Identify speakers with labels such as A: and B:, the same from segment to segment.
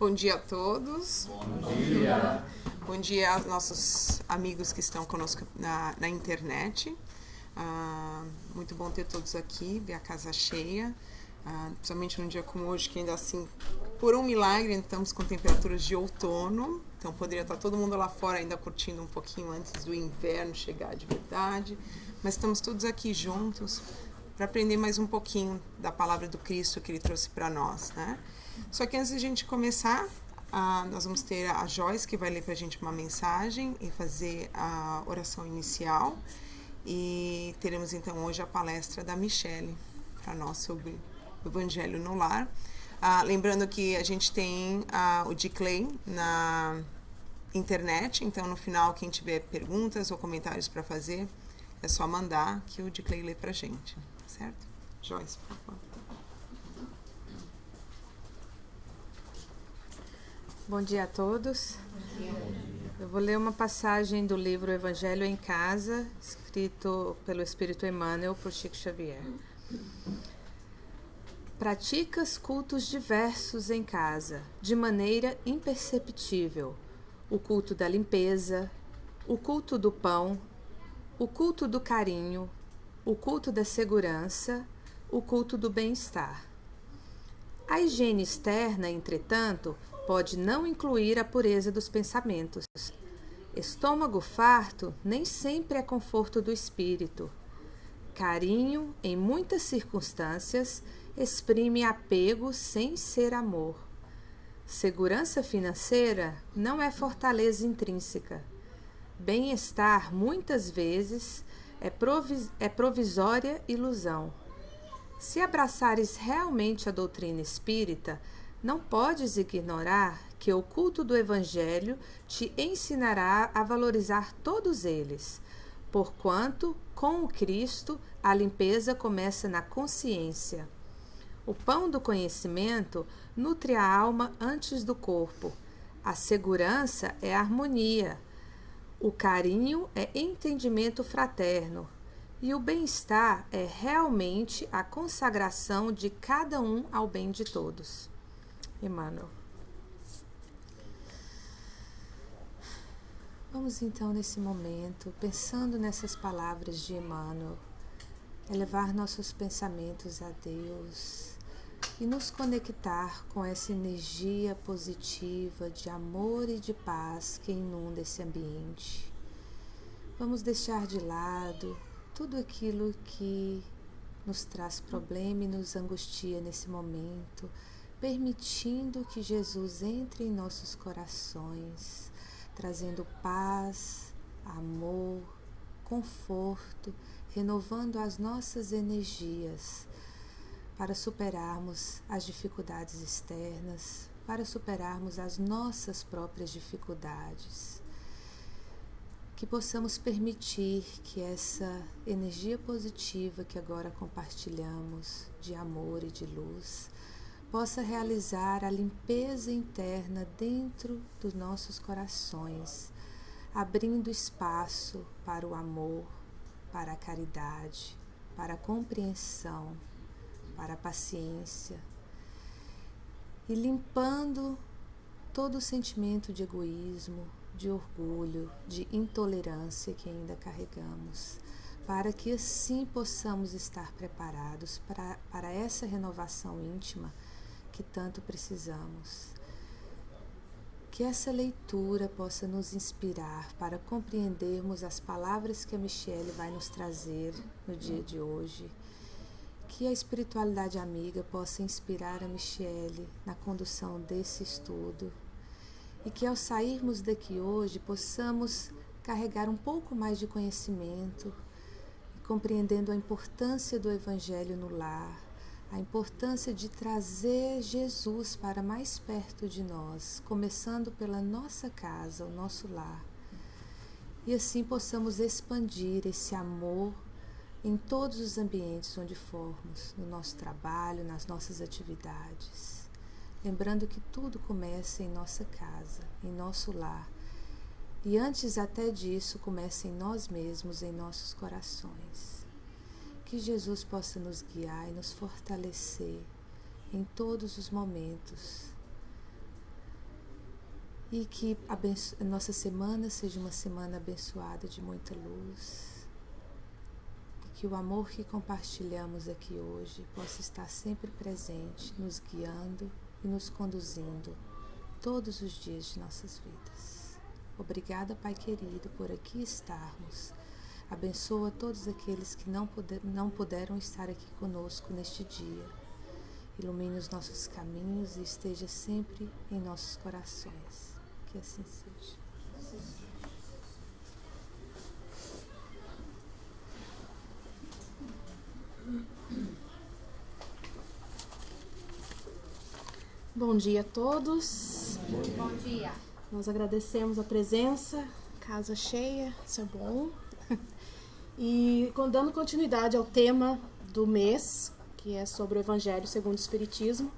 A: Bom dia a todos.
B: Bom dia.
A: Bom dia aos nossos amigos que estão conosco na internet. Muito bom ter todos aqui, ver a casa cheia. Principalmente num dia como hoje, que ainda assim, por um milagre, estamos com temperaturas de outono. Então poderia estar todo mundo lá fora ainda curtindo um pouquinho antes do inverno chegar de verdade. Mas estamos todos aqui juntos para aprender mais um pouquinho da palavra do Cristo que Ele trouxe para nós, né? Só que antes de a gente começar, nós vamos ter a Joyce que vai ler para a gente uma mensagem e fazer a oração inicial. E teremos então hoje a palestra da Michele para nós sobre o Evangelho no Lar. Lembrando que a gente tem o Diclay na internet, então no final quem tiver perguntas ou comentários para fazer é só mandar que o Diclay lê para a gente, certo? Joyce, por favor.
C: Bom dia a todos. Eu vou ler uma passagem do livro Evangelho em Casa, escrito pelo Espírito Emmanuel por Chico Xavier. Praticas cultos diversos em casa, de maneira imperceptível. O culto da limpeza, o culto do pão, o culto do carinho, o culto da segurança, o culto do bem-estar. A higiene externa, entretanto, pode não incluir a pureza dos pensamentos. Estômago farto nem sempre é conforto do espírito. Carinho, em muitas circunstâncias, exprime apego sem ser amor. Segurança financeira não é fortaleza intrínseca. Bem-estar, muitas vezes, é provisória ilusão. Se abraçares realmente a doutrina espírita, não podes ignorar que o culto do Evangelho te ensinará a valorizar todos eles, porquanto, com o Cristo, a limpeza começa na consciência. O pão do conhecimento nutre a alma antes do corpo. A segurança é harmonia. O carinho é entendimento fraterno. E o bem-estar é realmente a consagração de cada um ao bem de todos. Emmanuel. Vamos então, nesse momento, pensando nessas palavras de Emmanuel, elevar nossos pensamentos a Deus e nos conectar com essa energia positiva de amor e de paz que inunda esse ambiente. Vamos deixar de lado tudo aquilo que nos traz problema e nos angustia nesse momento, permitindo que Jesus entre em nossos corações, trazendo paz, amor, conforto, renovando as nossas energias para superarmos as dificuldades externas, para superarmos as nossas próprias dificuldades. Que possamos permitir que essa energia positiva que agora compartilhamos, de amor e de luz, possa realizar a limpeza interna dentro dos nossos corações, abrindo espaço para o amor, para a caridade, para a compreensão, para a paciência, e limpando todo o sentimento de egoísmo, de orgulho, de intolerância que ainda carregamos, para que assim possamos estar preparados para essa renovação íntima que tanto precisamos. Que essa leitura possa nos inspirar para compreendermos as palavras que a Michele vai nos trazer no dia de hoje. Que a espiritualidade amiga possa inspirar a Michele na condução desse estudo. E que ao sairmos daqui hoje possamos carregar um pouco mais de conhecimento, compreendendo a importância do Evangelho no lar, a importância de trazer Jesus para mais perto de nós, começando pela nossa casa, o nosso lar. E assim possamos expandir esse amor em todos os ambientes onde formos, no nosso trabalho, nas nossas atividades. Lembrando que tudo começa em nossa casa, em nosso lar. E antes até disso, começa em nós mesmos, em nossos corações. Que Jesus possa nos guiar e nos fortalecer em todos os momentos, e que a nossa semana seja uma semana abençoada de muita luz, e que o amor que compartilhamos aqui hoje possa estar sempre presente, nos guiando e nos conduzindo todos os dias de nossas vidas. Obrigada, Pai querido, por aqui estarmos. Abençoa todos aqueles que não puderam estar aqui conosco neste dia. Ilumine os nossos caminhos e esteja sempre em nossos corações. Que assim seja.
B: Bom dia a todos.
D: Bom dia.
B: Nós agradecemos a presença, casa cheia, isso é bom. E dando continuidade ao tema do mês, que é sobre o Evangelho segundo o Espiritismo,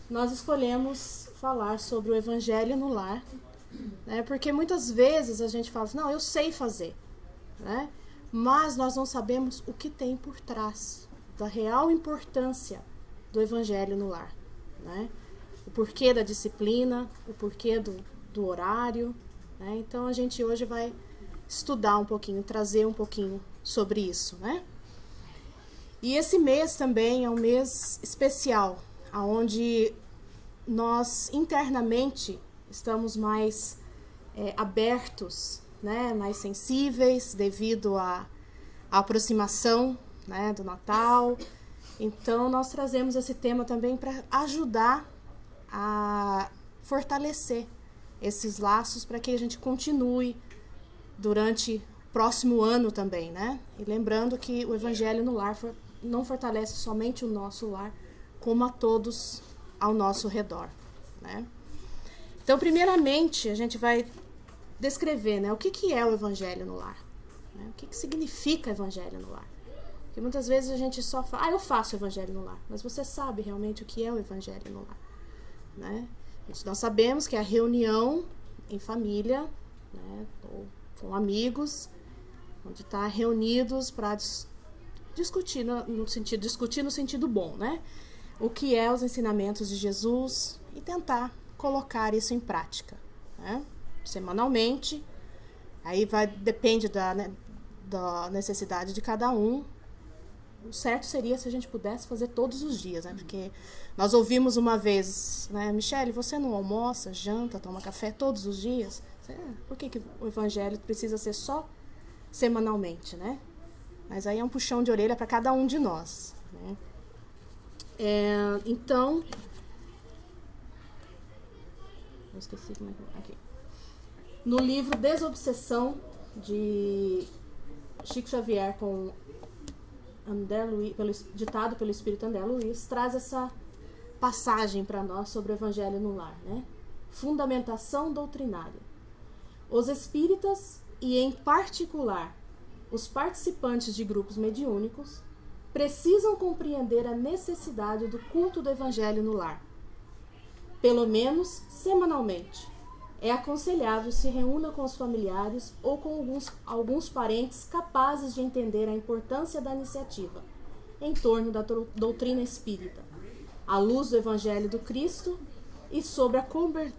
B: nós escolhemos falar sobre o Evangelho no lar, né? Porque muitas vezes a gente fala assim, não, eu sei fazer, né? Mas nós não sabemos o que tem por trás da real importância do Evangelho no lar, né? O porquê da disciplina, o porquê do horário, né? Então a gente hoje vai estudar um pouquinho, trazer um pouquinho sobre isso, né? E esse mês também é um mês especial, onde nós internamente estamos mais abertos, né? Mais sensíveis devido à aproximação, né? Do Natal. Então nós trazemos esse tema também para ajudar a fortalecer esses laços para que a gente continue durante o próximo ano também, né? E lembrando que o Evangelho no lar não fortalece somente o nosso lar, como a todos ao nosso redor, né? Então, primeiramente, a gente vai descrever, né, o que é o Evangelho no lar, né? O que significa Evangelho no lar? Porque muitas vezes a gente só fala, eu faço o Evangelho no lar, mas você sabe realmente o que é o Evangelho no lar, né? Nós sabemos que é a reunião em família, né, ou com amigos, onde está reunidos para discutir no sentido bom, né? O que é os ensinamentos de Jesus e tentar colocar isso em prática, né? Semanalmente, aí depende da necessidade de cada um. O certo seria se a gente pudesse fazer todos os dias, né? Porque nós ouvimos uma vez, né? Michele, você não almoça, janta, toma café todos os dias? Por que o Evangelho precisa ser só semanalmente, né? Mas aí é um puxão de orelha para cada um de nós, né? Então, eu esqueci como é que... Aqui. No livro Desobsessão, de Chico Xavier, com André Luiz, ditado pelo Espírito André Luiz, traz essa passagem para nós sobre o Evangelho no lar, né? Fundamentação doutrinária. Os espíritas, e em particular os participantes de grupos mediúnicos, precisam compreender a necessidade do culto do Evangelho no lar. Pelo menos semanalmente. É aconselhável se reúna com os familiares ou com alguns parentes capazes de entender a importância da iniciativa em torno da doutrina espírita, à luz do Evangelho do Cristo e sobre a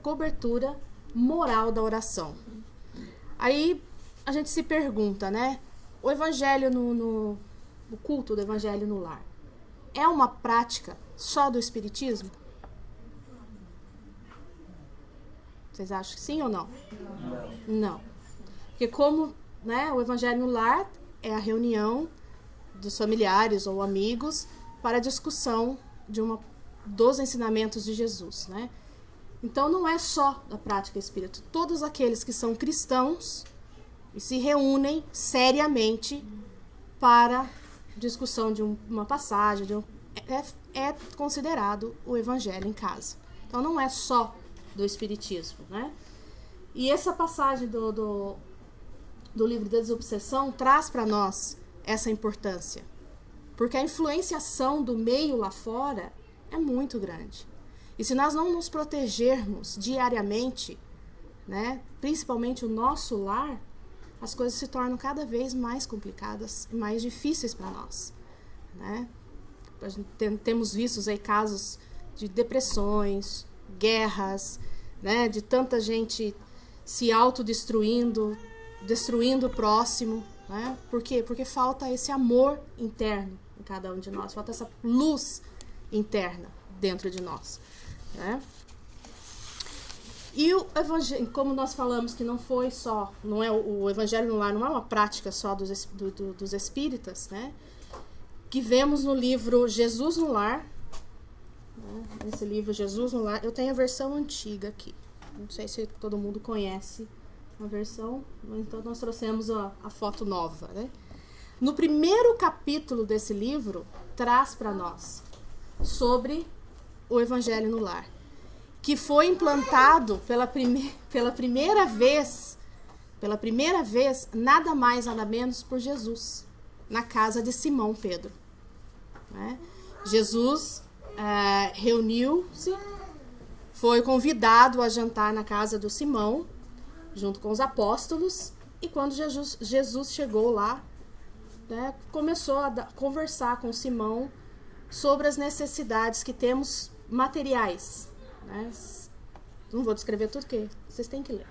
B: cobertura moral da oração. Aí a gente se pergunta, né? O Evangelho o culto do Evangelho no lar é uma prática só do Espiritismo? Vocês acham que sim ou não? Não. Porque como, né, o Evangelho no lar é a reunião dos familiares ou amigos para a discussão dos ensinamentos de Jesus, né? Então não é só da prática espírita. Todos aqueles que são cristãos e se reúnem seriamente para discussão de uma passagem, é considerado o Evangelho em casa. Então não é só do Espiritismo, né? E essa passagem do livro Desobsessão traz para nós essa importância, porque a influenciação do meio lá fora é muito grande. E se nós não nos protegermos diariamente, né, principalmente o nosso lar, as coisas se tornam cada vez mais complicadas e mais difíceis para nós, né? Temos visto aí casos de depressões, guerras, né, de tanta gente se autodestruindo, destruindo o próximo, né? Por quê? Porque falta esse amor interno em cada um de nós, falta essa luz interna dentro de nós, né? E o evangelho, como nós falamos que não foi só, não é o evangelho no lar, não é uma prática só dos espíritas, né? Que vemos no livro Jesus no Lar, né? Esse livro Jesus no Lar, eu tenho a versão antiga aqui, não sei se todo mundo conhece a versão, então nós trouxemos a foto nova, né? No primeiro capítulo desse livro, traz para nós sobre o evangelho no lar, que foi implantado pela primeira vez, nada mais, nada menos, por Jesus, na casa de Simão Pedro, né? Jesus reuniu-se, foi convidado a jantar na casa do Simão, junto com os apóstolos, e quando Jesus chegou lá, né, começou a conversar com Simão sobre as necessidades que temos materiais, né? Não vou descrever tudo, porque vocês têm que ler.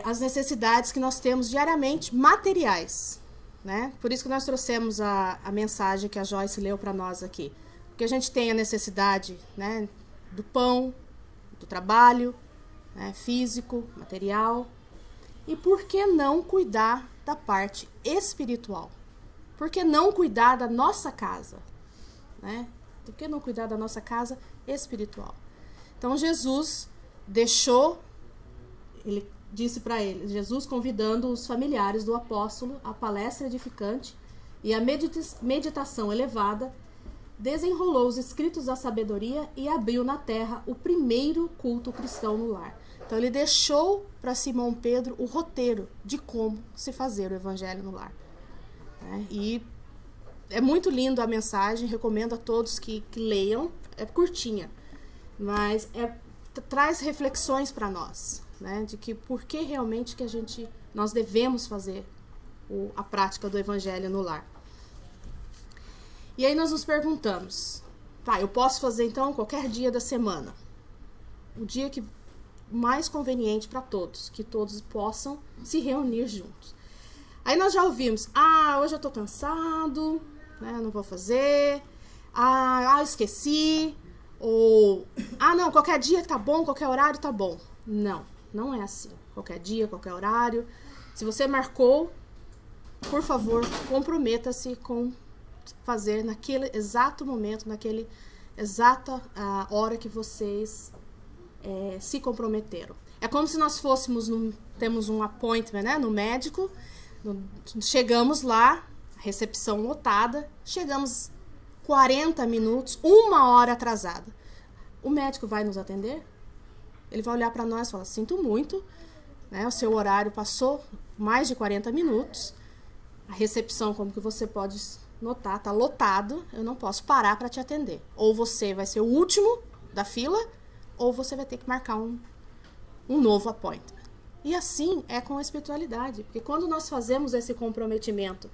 B: As necessidades que nós temos diariamente, materiais, né? Por isso que nós trouxemos a mensagem que a Joyce leu para nós aqui. Porque a gente tem a necessidade, né, do pão, do trabalho, né, físico, material. E por que não cuidar da parte espiritual? Por que não cuidar da nossa casa, né? Por que não cuidar da nossa casa espiritual? Então Jesus ele disse para eles, Jesus convidando os familiares do apóstolo à palestra edificante e à meditação elevada, desenrolou os escritos da sabedoria e abriu na terra o primeiro culto cristão no lar. Então ele deixou para Simão Pedro o roteiro de como se fazer o evangelho no lar, né? E é muito lindo a mensagem, recomendo a todos que leiam, é curtinha, mas traz reflexões para nós, né, de que por que realmente que nós devemos fazer a prática do evangelho no lar. E aí nós nos perguntamos, tá, eu posso fazer então qualquer dia da semana, o dia que mais conveniente para todos, que todos possam se reunir juntos. Aí nós já ouvimos, hoje eu tô cansado, né, não vou fazer, esqueci, ou, não, qualquer dia tá bom, qualquer horário tá bom. Não é assim, qualquer dia, qualquer horário. Se você marcou, por favor, comprometa-se com fazer naquele exato momento, naquele exata hora que vocês se comprometeram. É como se nós temos um appointment, né, no médico, chegamos lá, recepção lotada, chegamos 40 minutos, 1 hora atrasada. O médico vai nos atender? Ele vai olhar para nós e falar, sinto muito, né, o seu horário passou mais de 40 minutos, a recepção, como que você pode notar, está lotado, eu não posso parar para te atender. Ou você vai ser o último da fila, ou você vai ter que marcar um novo appointment. E assim é com a espiritualidade, porque quando nós fazemos esse comprometimento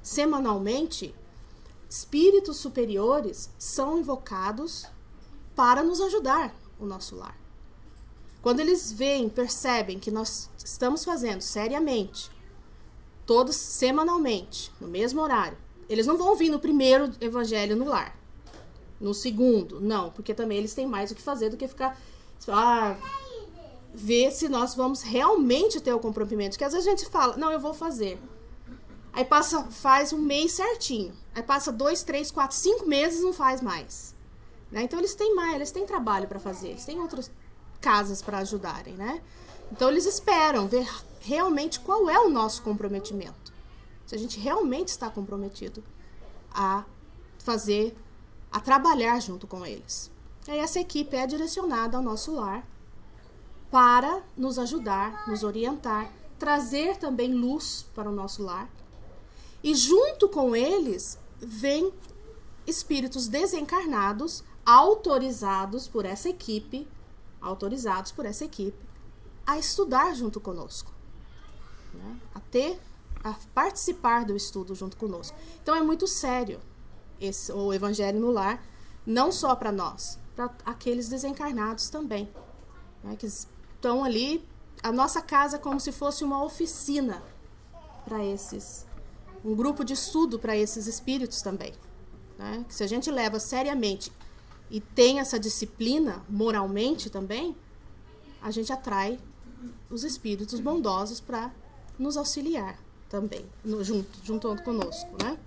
B: semanalmente, espíritos superiores são invocados para nos ajudar o nosso lar. Quando eles percebem que nós estamos fazendo seriamente, todos semanalmente, no mesmo horário, eles não vão vir no primeiro evangelho no lar, no segundo, não, porque também eles têm mais o que fazer do que ficar ver se nós vamos realmente ter o comprometimento, porque às vezes a gente fala, não, eu vou fazer, aí faz um mês certinho, aí passa 2, 3, 4, 5 meses e não faz mais, né? Então eles têm trabalho para fazer, eles têm outras casas para ajudarem, né? Então eles esperam ver realmente qual é o nosso comprometimento, se a gente realmente está comprometido a trabalhar junto com eles. E essa equipe é direcionada ao nosso lar para nos ajudar, nos orientar, trazer também luz para o nosso lar. E junto com eles vem espíritos desencarnados, autorizados por essa equipe, a estudar junto conosco, né? A participar do estudo junto conosco. Então é muito sério o Evangelho no Lar, não só para nós, para aqueles desencarnados também, né, que estão ali. A nossa casa é como se fosse uma oficina para esses, um grupo de estudo para esses espíritos também, né? Que se a gente leva seriamente e tem essa disciplina moralmente também, a gente atrai os espíritos bondosos para nos auxiliar também, junto conosco, né?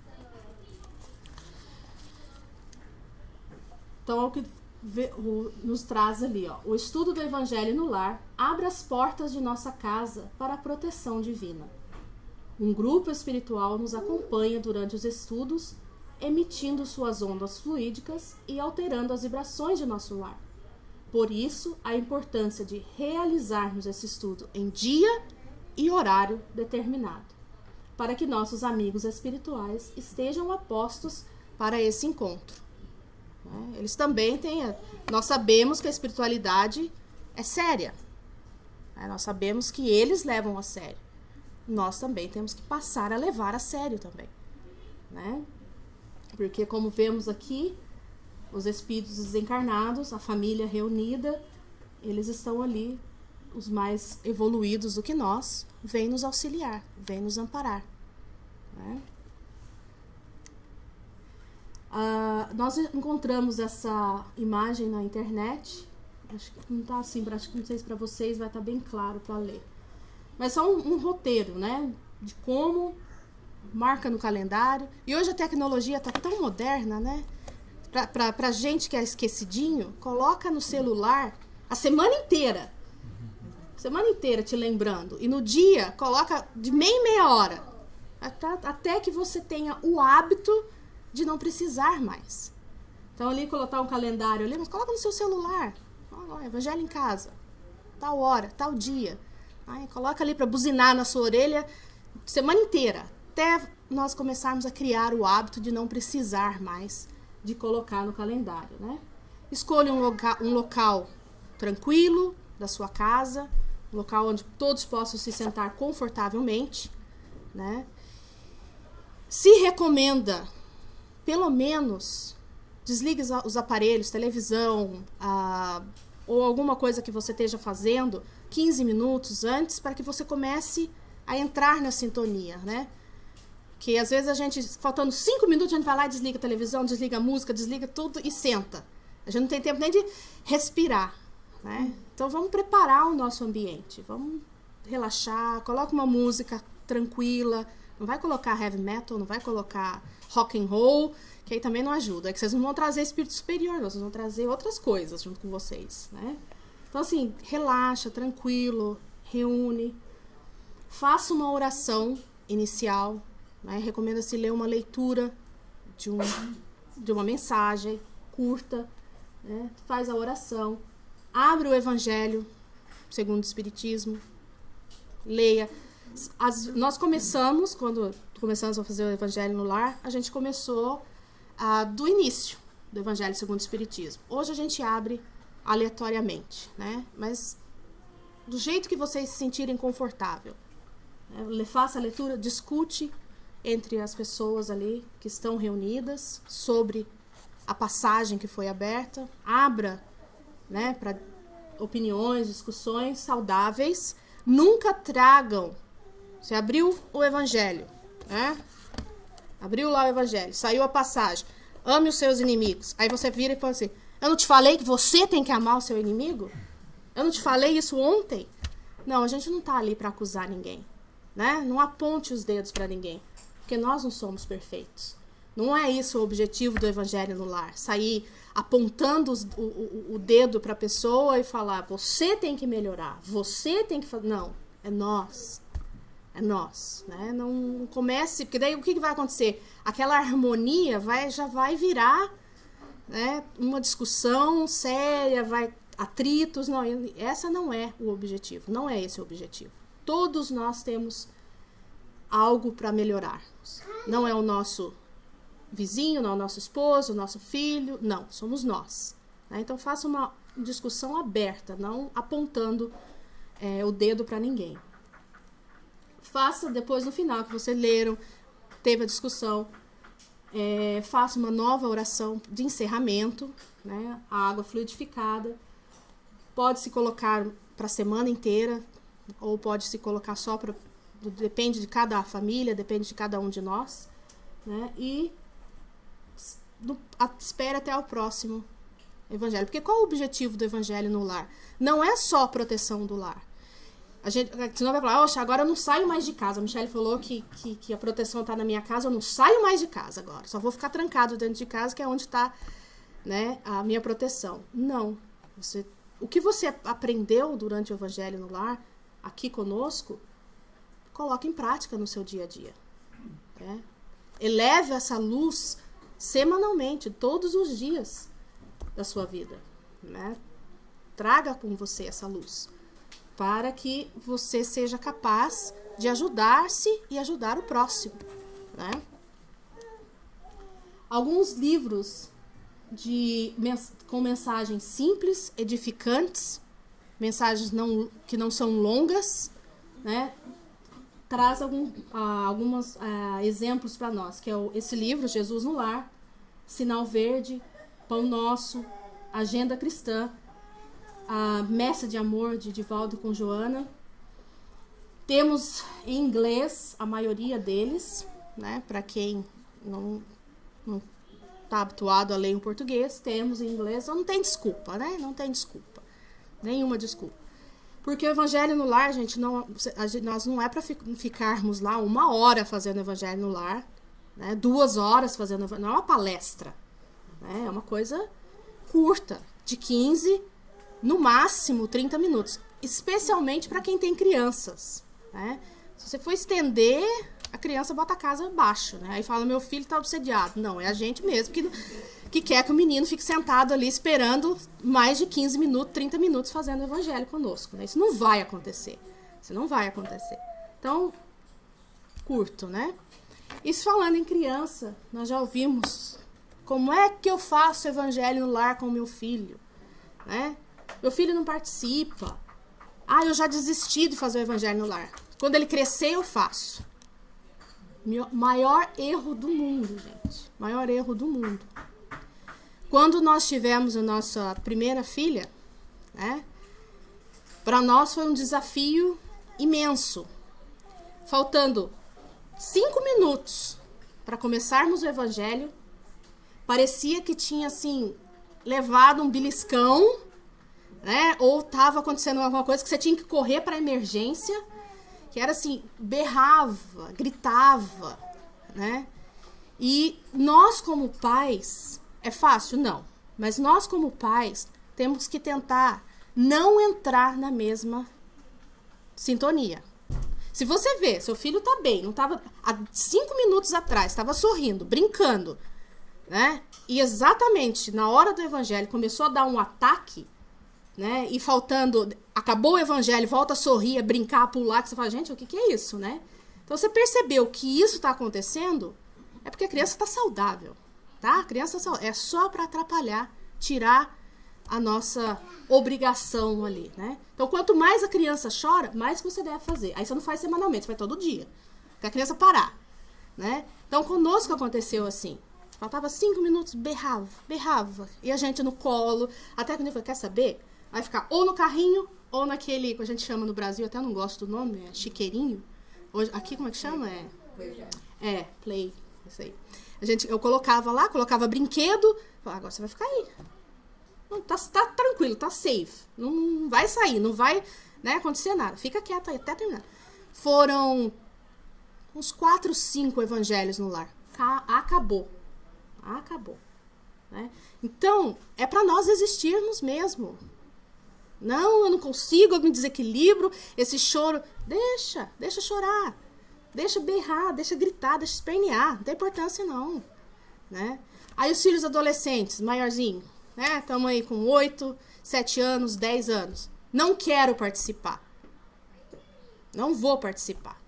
B: Então, é o que nos traz ali, ó, o estudo do Evangelho no lar abre as portas de nossa casa para a proteção divina. Um grupo espiritual nos acompanha durante os estudos, emitindo suas ondas fluídicas e alterando as vibrações de nosso lar. Por isso, a importância de realizarmos esse estudo em dia e horário determinado, para que nossos amigos espirituais estejam apostos para esse encontro. Eles também têm... Nós sabemos que a espiritualidade é séria. Nós sabemos que eles levam a sério. Nós também temos que passar a levar a sério também, né? Porque, como vemos aqui, os espíritos desencarnados, a família reunida, eles estão ali, os mais evoluídos do que nós, vêm nos auxiliar, vêm nos amparar, né? Nós encontramos essa imagem na internet. Acho que não está assim, não sei se para vocês vai estar bem claro para ler. Mas só um roteiro, né? De como marca no calendário. E hoje a tecnologia está tão moderna, né? Para gente que é esquecidinho, coloca no celular a semana inteira. Semana inteira te lembrando. E no dia, coloca de meia em meia hora. Até que você tenha o hábito de não precisar mais. Então, ali colocar um calendário ali, mas coloca no seu celular. Evangelho em casa. Tal hora, tal dia. Aí, coloca ali para buzinar na sua orelha semana inteira. Até nós começarmos a criar o hábito de não precisar mais de colocar no calendário, né? Escolha um local tranquilo da sua casa, um local onde todos possam se sentar confortavelmente, né? Se recomenda, pelo menos, desligue os aparelhos, televisão, ou alguma coisa que você esteja fazendo 15 minutos antes, para que você comece a entrar na sintonia, né? Que às vezes a gente, faltando 5 minutos, a gente vai lá e desliga a televisão, desliga a música, desliga tudo e senta. A gente não tem tempo nem de respirar, né? Então vamos preparar o nosso ambiente, vamos relaxar, coloca uma música tranquila, não vai colocar heavy metal, não vai colocar rock and roll, que aí também não ajuda. É que vocês não vão trazer espírito superior, não, vocês vão trazer outras coisas junto com vocês, né? Então assim, relaxa, tranquilo, reúne, faça uma oração inicial, né? Recomenda-se ler uma leitura de uma mensagem curta, né? Faz a oração, abre o Evangelho segundo o Espiritismo, leia. Nós começamos, quando começamos a fazer o Evangelho no Lar, a gente começou do início do Evangelho segundo o Espiritismo. Hoje a gente abre aleatoriamente, né? Mas do jeito que vocês se sentirem confortável, né? Faça a leitura, discute entre as pessoas ali que estão reunidas sobre a passagem que foi aberta, abra, né, para opiniões, discussões saudáveis. Nunca tragam. Você abriu o Evangelho, né? Abriu lá o Evangelho, saiu a passagem, ame os seus inimigos. Aí você vira e fala assim, eu não te falei que você tem que amar o seu inimigo? Eu não te falei isso ontem? Não, a gente não está ali para acusar ninguém, né? Não aponte os dedos para ninguém, porque nós não somos perfeitos. Não é isso o objetivo do Evangelho no Lar, sair apontando o dedo para a pessoa e falar, você tem que melhorar, você tem que fazer. Não, é nós. É nós, né? Não comece, porque daí o que vai acontecer? Aquela harmonia já vai virar, né, uma discussão séria, atritos. Não, essa não é o objetivo, não é esse o objetivo. Todos nós temos algo para melhorar. Não é o nosso vizinho, não é o nosso esposo, o nosso filho, não, somos nós, né? Então faça uma discussão aberta, não apontando o dedo para ninguém. Faça depois, no final, que vocês leram, teve a discussão, faça uma nova oração de encerramento, né? A água fluidificada, pode se colocar para a semana inteira, ou pode se colocar só para... Depende de cada família, depende de cada um de nós, né? E espere até o próximo evangelho. Porque qual é o objetivo do evangelho no lar? Não é só a proteção do lar. A gente, senão vai falar, oxa, agora eu não saio mais de casa. A Michelle falou que a proteção está na minha casa, eu não saio mais de casa agora. Só vou ficar trancado dentro de casa, que é onde está, né, a minha proteção. Não. O que você aprendeu durante o evangelho no lar, aqui conosco, coloque em prática no seu dia a dia. Né? Eleve essa luz semanalmente, todos os dias da sua vida. Né? Traga com você essa luz, para que você seja capaz de ajudar-se e ajudar o próximo. Né? Alguns livros com mensagens simples, edificantes, mensagens que não são longas, né? Traz alguns exemplos para nós, que é esse livro, Jesus no Lar, Sinal Verde, Pão Nosso, Agenda Cristã, a Messa de Amor, de Divaldo com Joana. Temos em inglês a maioria deles, né? Para quem não está habituado a ler em português, temos em inglês. Então não tem desculpa, né? Não tem desculpa. Nenhuma desculpa. Porque o evangelho no lar, gente, nós não é para ficarmos lá 1 hora fazendo evangelho no lar, né? 2 horas fazendo evangelho, não é uma palestra, né? É uma coisa curta, de 15, no máximo 30 minutos, especialmente para quem tem crianças, né? Se você for estender, a criança bota a casa abaixo, né? Aí fala, meu filho está obsediado. Não, é a gente mesmo que quer que o menino fique sentado ali esperando mais de 15 minutos, 30 minutos fazendo o evangelho conosco, né? Isso não vai acontecer. Isso não vai acontecer. Então, curto, né? Isso falando em criança, nós já ouvimos como é que eu faço evangelho no lar com meu filho, né? Meu filho não participa. Eu já desisti de fazer o evangelho no lar. Quando ele crescer, eu faço. Maior erro do mundo, gente. Maior erro do mundo. Quando nós tivemos a nossa primeira filha, né, para nós foi um desafio imenso. Faltando 5 minutos para começarmos o evangelho, parecia que tinha, assim, levado um beliscão, né, ou estava acontecendo alguma coisa que você tinha que correr para a emergência, que era assim, berrava, gritava, né? E nós como pais... É fácil? Não. Mas nós, como pais, temos que tentar não entrar na mesma sintonia. Se você vê, seu filho tá bem, não tava há 5 minutos atrás, estava sorrindo, brincando, né? E exatamente na hora do evangelho começou a dar um ataque, né? E faltando, acabou o evangelho, volta a sorrir, a brincar, a pular, que você fala, gente, o que é isso, né? Então você percebeu que isso está acontecendo, é porque a criança está saudável. Tá? A criança é só para atrapalhar, tirar a nossa obrigação ali, né? Então, quanto mais a criança chora, mais você deve fazer. Aí você não faz semanalmente, você faz todo dia. Pra a criança parar, né? Então, conosco aconteceu assim. Faltava 5 minutos, berrava. E a gente no colo, até que a gente falou, quer saber? Vai ficar ou no carrinho, ou naquele, que a gente chama no Brasil, até não gosto do nome, é chiqueirinho. Hoje, aqui, como é que chama? Play, isso aí. Eu colocava brinquedo, falava, agora você vai ficar aí. Não, tá tranquilo, tá safe. Não vai sair, não vai, né, acontecer nada. Fica quieto aí até terminar. Foram uns 4, 5 evangelhos no lar. Acabou. Né? Então, é para nós existirmos mesmo. Não, eu não consigo, eu me desequilibro. Esse choro, deixa chorar. Deixa berrar, deixa gritar, deixa espernear. Não tem importância, não. Né? Aí os filhos adolescentes, maiorzinho, né? Estamos aí com 8, 7 anos, 10 anos. Não quero participar. Não vou participar.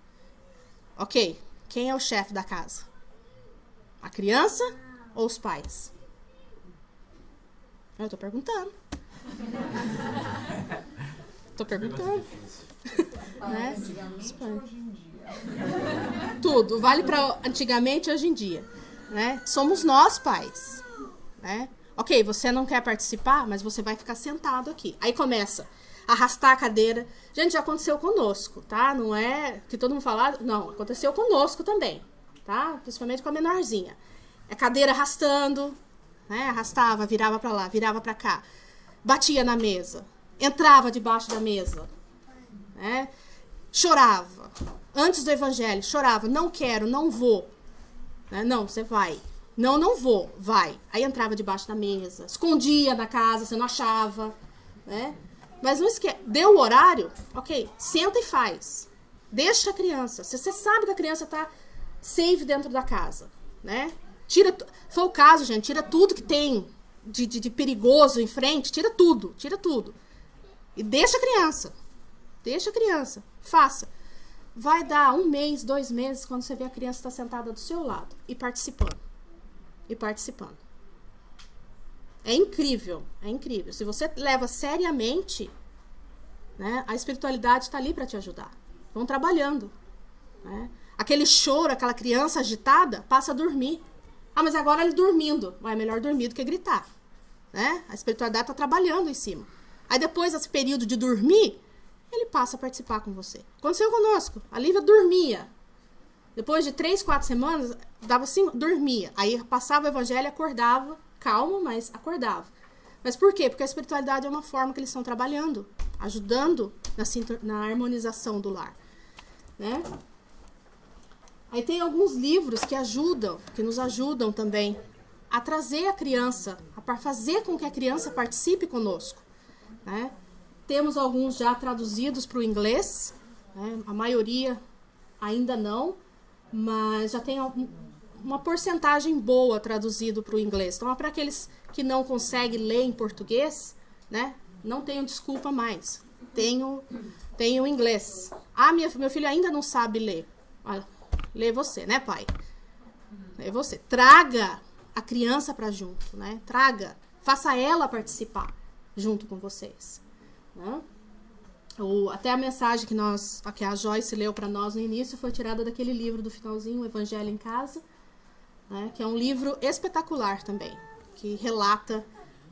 B: Ok, quem é o chefe da casa? A criança ou os pais? Eu tô perguntando. Né? Tudo, vale para antigamente e hoje em dia, né? Somos nós pais, né? Ok, você não quer participar, mas você vai ficar sentado aqui. Aí começa a arrastar a cadeira. Gente, já aconteceu conosco, tá? Não é que todo mundo fala, não, aconteceu conosco também, tá? Principalmente com a menorzinha. A cadeira arrastando, né? Arrastava, virava pra lá, virava pra cá. Batia na mesa, entrava debaixo da mesa, né? Chorava. Antes do evangelho, chorava, não quero, não vou. Né? Não, você vai. Não, não vou, vai. Aí entrava debaixo da mesa, escondia na casa, você não achava, né? Mas não esquece, deu o horário, ok, senta e faz. Deixa a criança. Se você sabe que a criança tá safe dentro da casa, né? Tira, foi o caso, gente, tira tudo que tem de perigoso em frente, tira tudo. E deixa a criança, faça. Vai dar 1 mês, 2 meses, quando você vê a criança estar sentada do seu lado e participando. É incrível. Se você leva seriamente, né, a espiritualidade está ali para te ajudar. Vão trabalhando. Né? Aquele choro, aquela criança agitada, passa a dormir. Ah, mas agora ele dormindo. É melhor dormir do que gritar. Né? A espiritualidade está trabalhando em cima. Aí depois desse período de dormir, ele passa a participar com você. Aconteceu conosco. A Lívia dormia. Depois de 3, 4 semanas, dava assim, dormia. Aí passava o evangelho, acordava, calmo, mas acordava. Mas por quê? Porque a espiritualidade é uma forma que eles estão trabalhando, ajudando na harmonização do lar. Né? Aí tem alguns livros que nos ajudam também a trazer a criança, a fazer com que a criança participe conosco. Né? Temos alguns já traduzidos para o inglês, né? A maioria ainda não, mas já tem uma porcentagem boa traduzido para o inglês. Então, para aqueles que não conseguem ler em português, né? Não tenho desculpa mais. Tenho inglês. Ah, meu filho ainda não sabe ler. Ah, lê você, né, pai? Lê você. Traga a criança para junto, né? Faça ela participar junto com vocês. Né? Até a mensagem que a Joyce leu para nós no início foi tirada daquele livro do finalzinho, O Evangelho em Casa, né? Que é um livro espetacular também, que relata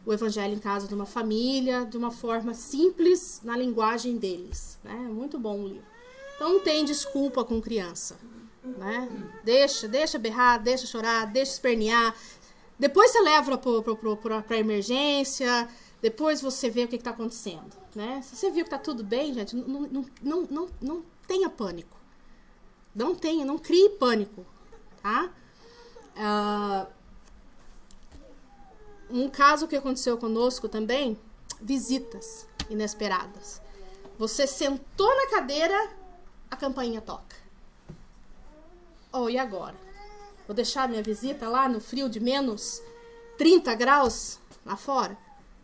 B: o Evangelho em casa de uma família, de uma forma simples, na linguagem deles. Né? É muito bom o livro. Então não tem desculpa com criança. Né? Deixa berrar, deixa chorar, deixa espernear. Depois você leva para a emergência, depois você vê o que está acontecendo. Né? Se você viu que está tudo bem, gente, não tenha pânico. Não crie pânico. Tá? Um caso que aconteceu conosco também, visitas inesperadas. Você sentou na cadeira, a campainha toca. E agora? Vou deixar minha visita lá no frio de menos 30 graus lá fora?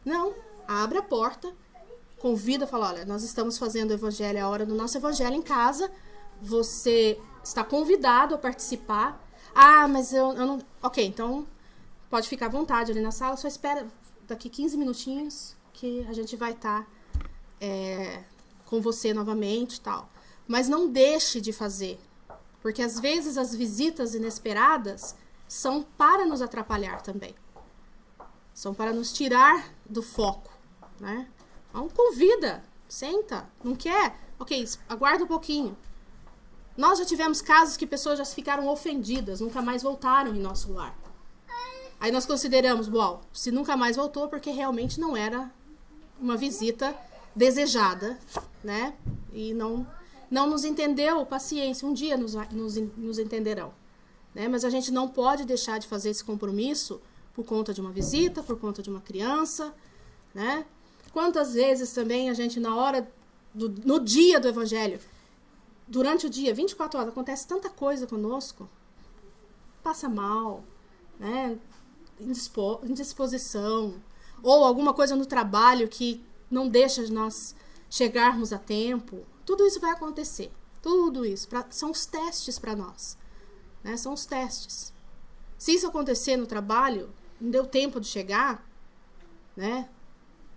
B: Não, abre a porta, convida, fala, olha, nós estamos fazendo o evangelho, é a hora do nosso evangelho em casa, você está convidado a participar. Ah, mas eu não... Ok, então pode ficar à vontade ali na sala, só espera daqui 15 minutinhos que a gente vai estar com você novamente e tal. Mas não deixe de fazer, porque às vezes as visitas inesperadas são para nos atrapalhar também. São para nos tirar do foco, né? Então convida, senta, não quer? Ok, aguarda um pouquinho. Nós já tivemos casos que pessoas já ficaram ofendidas, nunca mais voltaram em nosso lar. Aí nós consideramos, se nunca mais voltou, porque realmente não era uma visita desejada, né? E não nos entendeu, paciência, um dia nos entenderão. Né? Mas a gente não pode deixar de fazer esse compromisso por conta de uma visita, por conta de uma criança, né? Quantas vezes também a gente, no dia do evangelho, durante o dia, 24 horas, acontece tanta coisa conosco, passa mal, né? Indisposição, ou alguma coisa no trabalho que não deixa nós chegarmos a tempo. Tudo isso vai acontecer. Tudo isso. São os testes para nós. Né? São os testes. Se isso acontecer no trabalho, não deu tempo de chegar, né?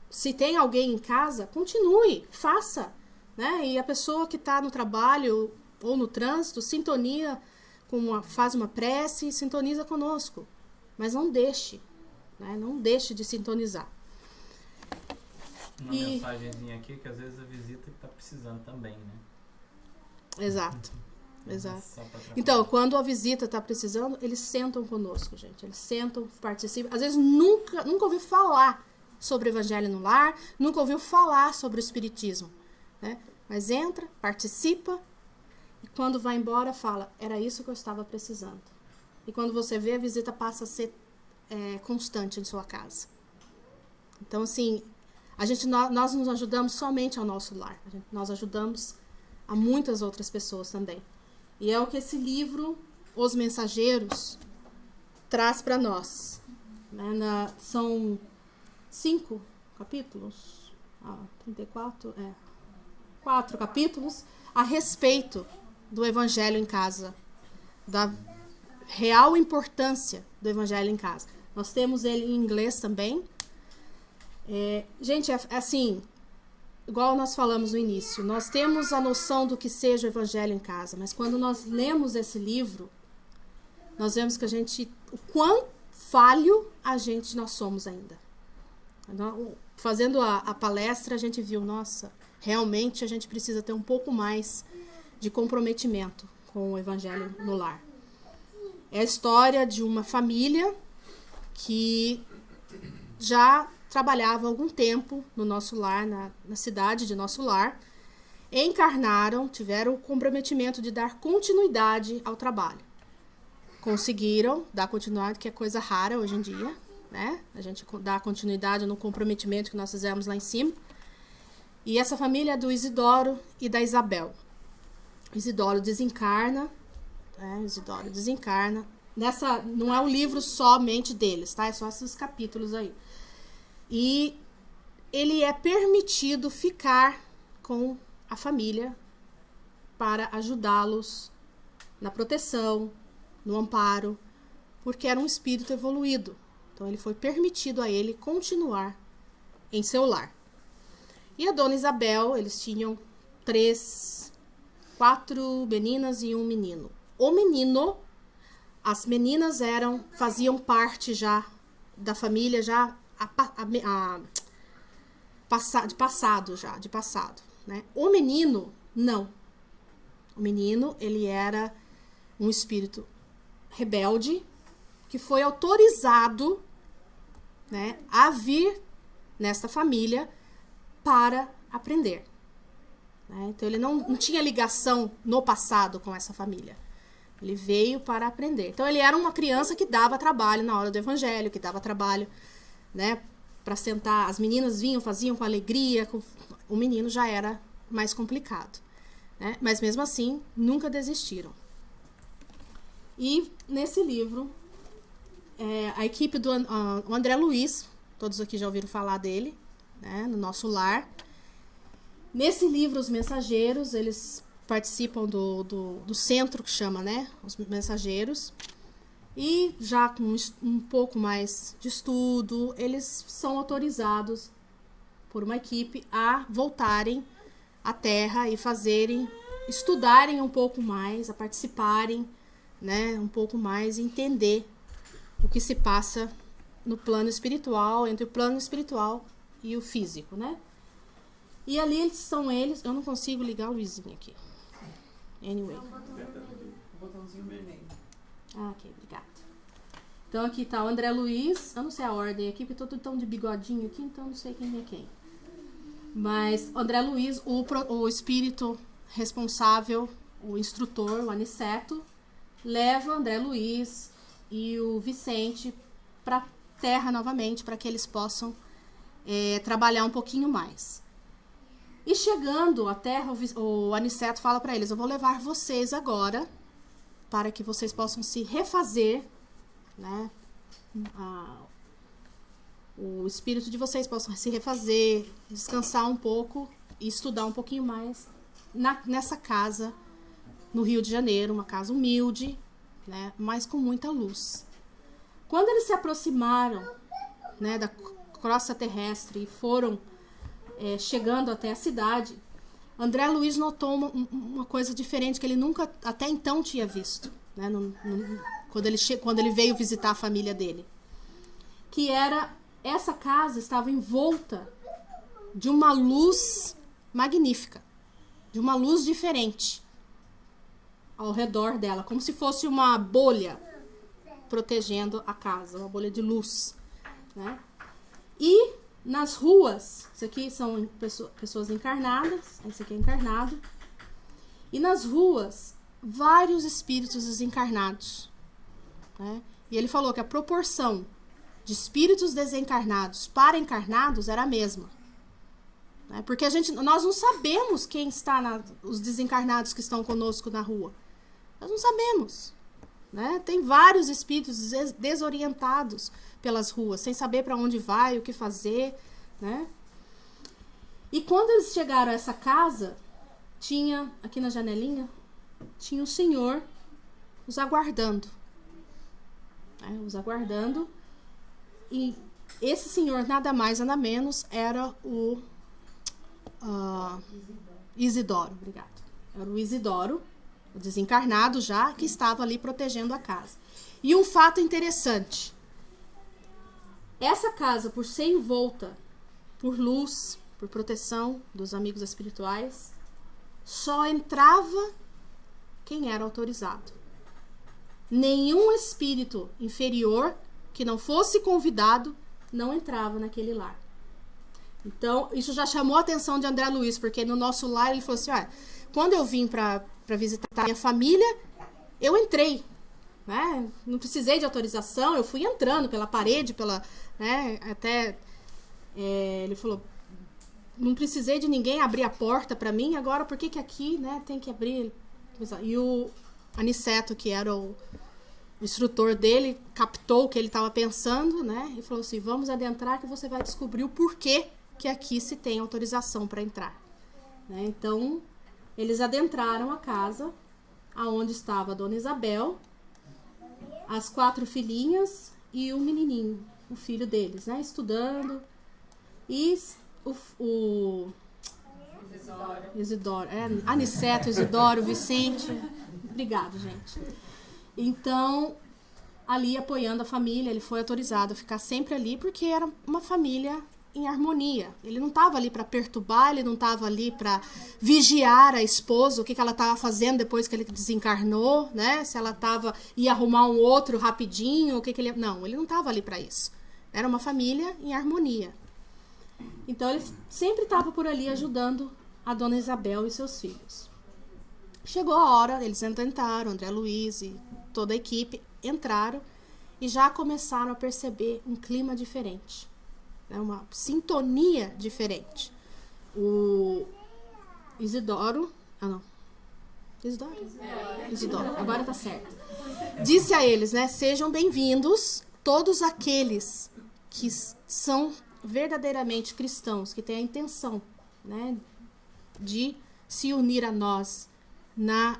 B: Se tem alguém em casa, continue, faça. Né? E a pessoa que está no trabalho ou no trânsito, faz uma prece e sintoniza conosco. Mas não deixe né? Não deixe de sintonizar.
D: Uma mensagenzinha aqui que às vezes a visita está precisando também, né?
B: Exato. Então, quando a visita está precisando, eles sentam conosco, gente. Eles sentam, participam. Às vezes nunca ouviu falar sobre o Evangelho no Lar, nunca ouviu falar sobre o Espiritismo, né? Mas entra, participa e quando vai embora fala, era isso que eu estava precisando. E quando você vê, a visita passa a ser constante em sua casa. Então, assim, nós nos ajudamos somente ao nosso lar. Nós ajudamos a muitas outras pessoas também. E é o que esse livro, Os Mensageiros, traz para nós. Né? São 5 capítulos, 34, 4 capítulos, a respeito do Evangelho em casa, da real importância do Evangelho em casa. Nós temos ele em inglês também. Gente, assim, igual nós falamos no início, nós temos a noção do que seja o Evangelho em casa, mas quando nós lemos esse livro, nós vemos que o quão falho nós somos ainda. Fazendo a palestra, a gente viu, nossa, realmente a gente precisa ter um pouco mais de comprometimento com o Evangelho no lar. É a história de uma família que já trabalhava há algum tempo no nosso lar, na cidade de nosso lar, encarnaram, tiveram o comprometimento de dar continuidade ao trabalho. Conseguiram dar continuidade, que é coisa rara hoje em dia, né? A gente dá continuidade no comprometimento que nós fizemos lá em cima. E essa família é do Isidoro e da Isabel. O Isidoro desencarna, não é o livro somente deles, tá? É só esses capítulos aí. E ele é permitido ficar com a família para ajudá-los na proteção, no amparo, porque era um espírito evoluído. Então ele foi permitido a ele continuar em seu lar. E a dona Isabel, eles tinham 4 meninas e um menino. O menino, as meninas faziam parte já da família, já de passado, né? O menino, não. O menino, ele era um espírito rebelde que foi autorizado, né, a vir nesta família para aprender. Né? Então, ele não tinha ligação no passado com essa família. Ele veio para aprender. Então, ele era uma criança que dava trabalho na hora do Evangelho, que dava trabalho, né, para sentar. As meninas vinham, faziam com alegria. O menino já era mais complicado, né? Mas mesmo assim, nunca desistiram. E nesse livro, a equipe do o André Luiz, todos aqui já ouviram falar dele, né, no nosso lar. Nesse livro, Os Mensageiros, eles participam do centro que chama, né, Os Mensageiros. E já com um pouco mais de estudo, eles são autorizados por uma equipe a voltarem à Terra e estudarem um pouco mais, a participarem, né, um pouco mais, entender o que se passa no plano espiritual, entre o plano espiritual e o físico, né? E ali eu não consigo ligar o Luizinho aqui. Anyway.
A: Botãozinho vermelho.
B: Ok, obrigada. Então aqui tá o André Luiz, eu não sei a ordem aqui, porque todos estão de bigodinho aqui, então não sei quem é quem. Mas o André Luiz, o espírito responsável, o instrutor, o Aniceto, leva o André Luiz e o Vicente para a Terra novamente, para que eles possam trabalhar um pouquinho mais. E chegando à Terra, o Aniceto fala para eles, eu vou levar vocês agora para que vocês possam se refazer, né? O espírito de vocês possam se refazer, descansar um pouco e estudar um pouquinho mais nessa casa no Rio de Janeiro, uma casa humilde, né, mas com muita luz. Quando eles se aproximaram, né, da crosta terrestre e foram chegando até a cidade, André Luiz notou uma coisa diferente que ele nunca até então tinha visto, né, quando ele veio visitar a família dele, que essa casa estava envolta de uma luz magnífica, de uma luz diferente ao redor dela, como se fosse uma bolha protegendo a casa, uma bolha de luz, né? E nas ruas, isso aqui são pessoas encarnadas, esse aqui é encarnado, e nas ruas, vários espíritos desencarnados, né? E ele falou que a proporção de espíritos desencarnados para encarnados era a mesma, né? Porque nós não sabemos quem está os desencarnados que estão conosco na rua. Nós não sabemos, né? Tem vários espíritos desorientados pelas ruas, sem saber para onde vai, o que fazer, né? E quando eles chegaram a essa casa, tinha, aqui na janelinha, tinha um senhor os aguardando, né? Os aguardando. E esse senhor, nada mais, nada menos, era o Isidoro, obrigado. Era o Isidoro, o desencarnado já, que estava ali protegendo a casa. E um fato interessante, essa casa, por ser envolta por luz, por proteção dos amigos espirituais, só entrava quem era autorizado. Nenhum espírito inferior que não fosse convidado não entrava naquele lar. Então, isso já chamou a atenção de André Luiz, porque no nosso lar ele falou assim, quando eu vim para visitar a minha família, eu entrei, né? Não precisei de autorização, eu fui entrando pela parede, né? Até ele falou, não precisei de ninguém abrir a porta para mim, agora por que aqui, né, tem que abrir? E o Aniceto, que era o instrutor dele, captou o que ele estava pensando, né? E falou assim, vamos adentrar que você vai descobrir o porquê que aqui se tem autorização para entrar, né? Então, eles adentraram a casa, aonde estava a Dona Isabel, as 4 filhinhas e o menininho, o filho deles, né? Estudando. E o Isidoro, Aniceto, Isidoro, Vicente. Obrigado, gente. Então, ali apoiando a família, ele foi autorizado a ficar sempre ali, porque era uma família em harmonia. Ele não estava ali para perturbar, ele não estava ali para vigiar a esposa, o que ela estava fazendo depois que ele desencarnou, né? Se ela ia arrumar um outro rapidinho, Não, ele não estava ali para isso. Era uma família em harmonia. Então, ele sempre estava por ali ajudando a Dona Isabel e seus filhos. Chegou a hora, eles entraram, André Luiz e toda a equipe entraram e já começaram a perceber um clima diferente, né? Uma sintonia diferente. O Isidoro... Isidoro, agora tá certo. Disse a eles, né? Sejam bem-vindos todos aqueles que são verdadeiramente cristãos, que têm a intenção, né, de se unir a nós na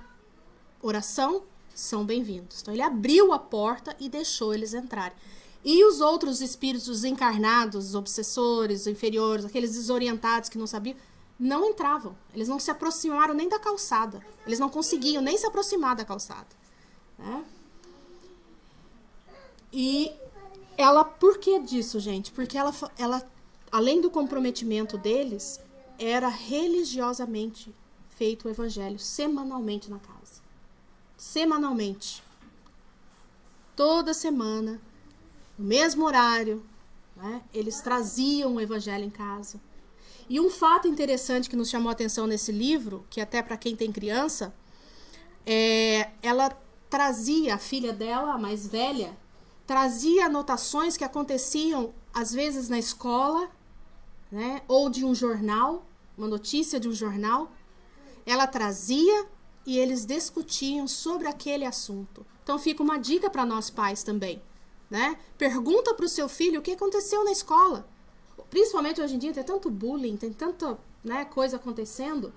B: oração, são bem-vindos. Então ele abriu a porta e deixou eles entrarem. E os outros espíritos encarnados, os obsessores, inferiores, aqueles desorientados que não sabiam, não entravam. Eles não se aproximaram nem da calçada. Eles não conseguiam nem se aproximar da calçada, né? E por que disso, gente? Porque ela, além do comprometimento deles, era religiosamente feito o evangelho semanalmente na casa. Semanalmente. Toda semana, no mesmo horário, né, eles traziam o evangelho em casa. E um fato interessante que nos chamou a atenção nesse livro, que até para quem tem criança, ela trazia, a filha dela, a mais velha, trazia anotações que aconteciam, às vezes, na escola, né, ou de um jornal, uma notícia de um jornal. Ela trazia e eles discutiam sobre aquele assunto. Então, fica uma dica para nós pais também, né? Pergunta para o seu filho o que aconteceu na escola. Principalmente hoje em dia, tem tanto bullying, tem tanta, né, coisa acontecendo,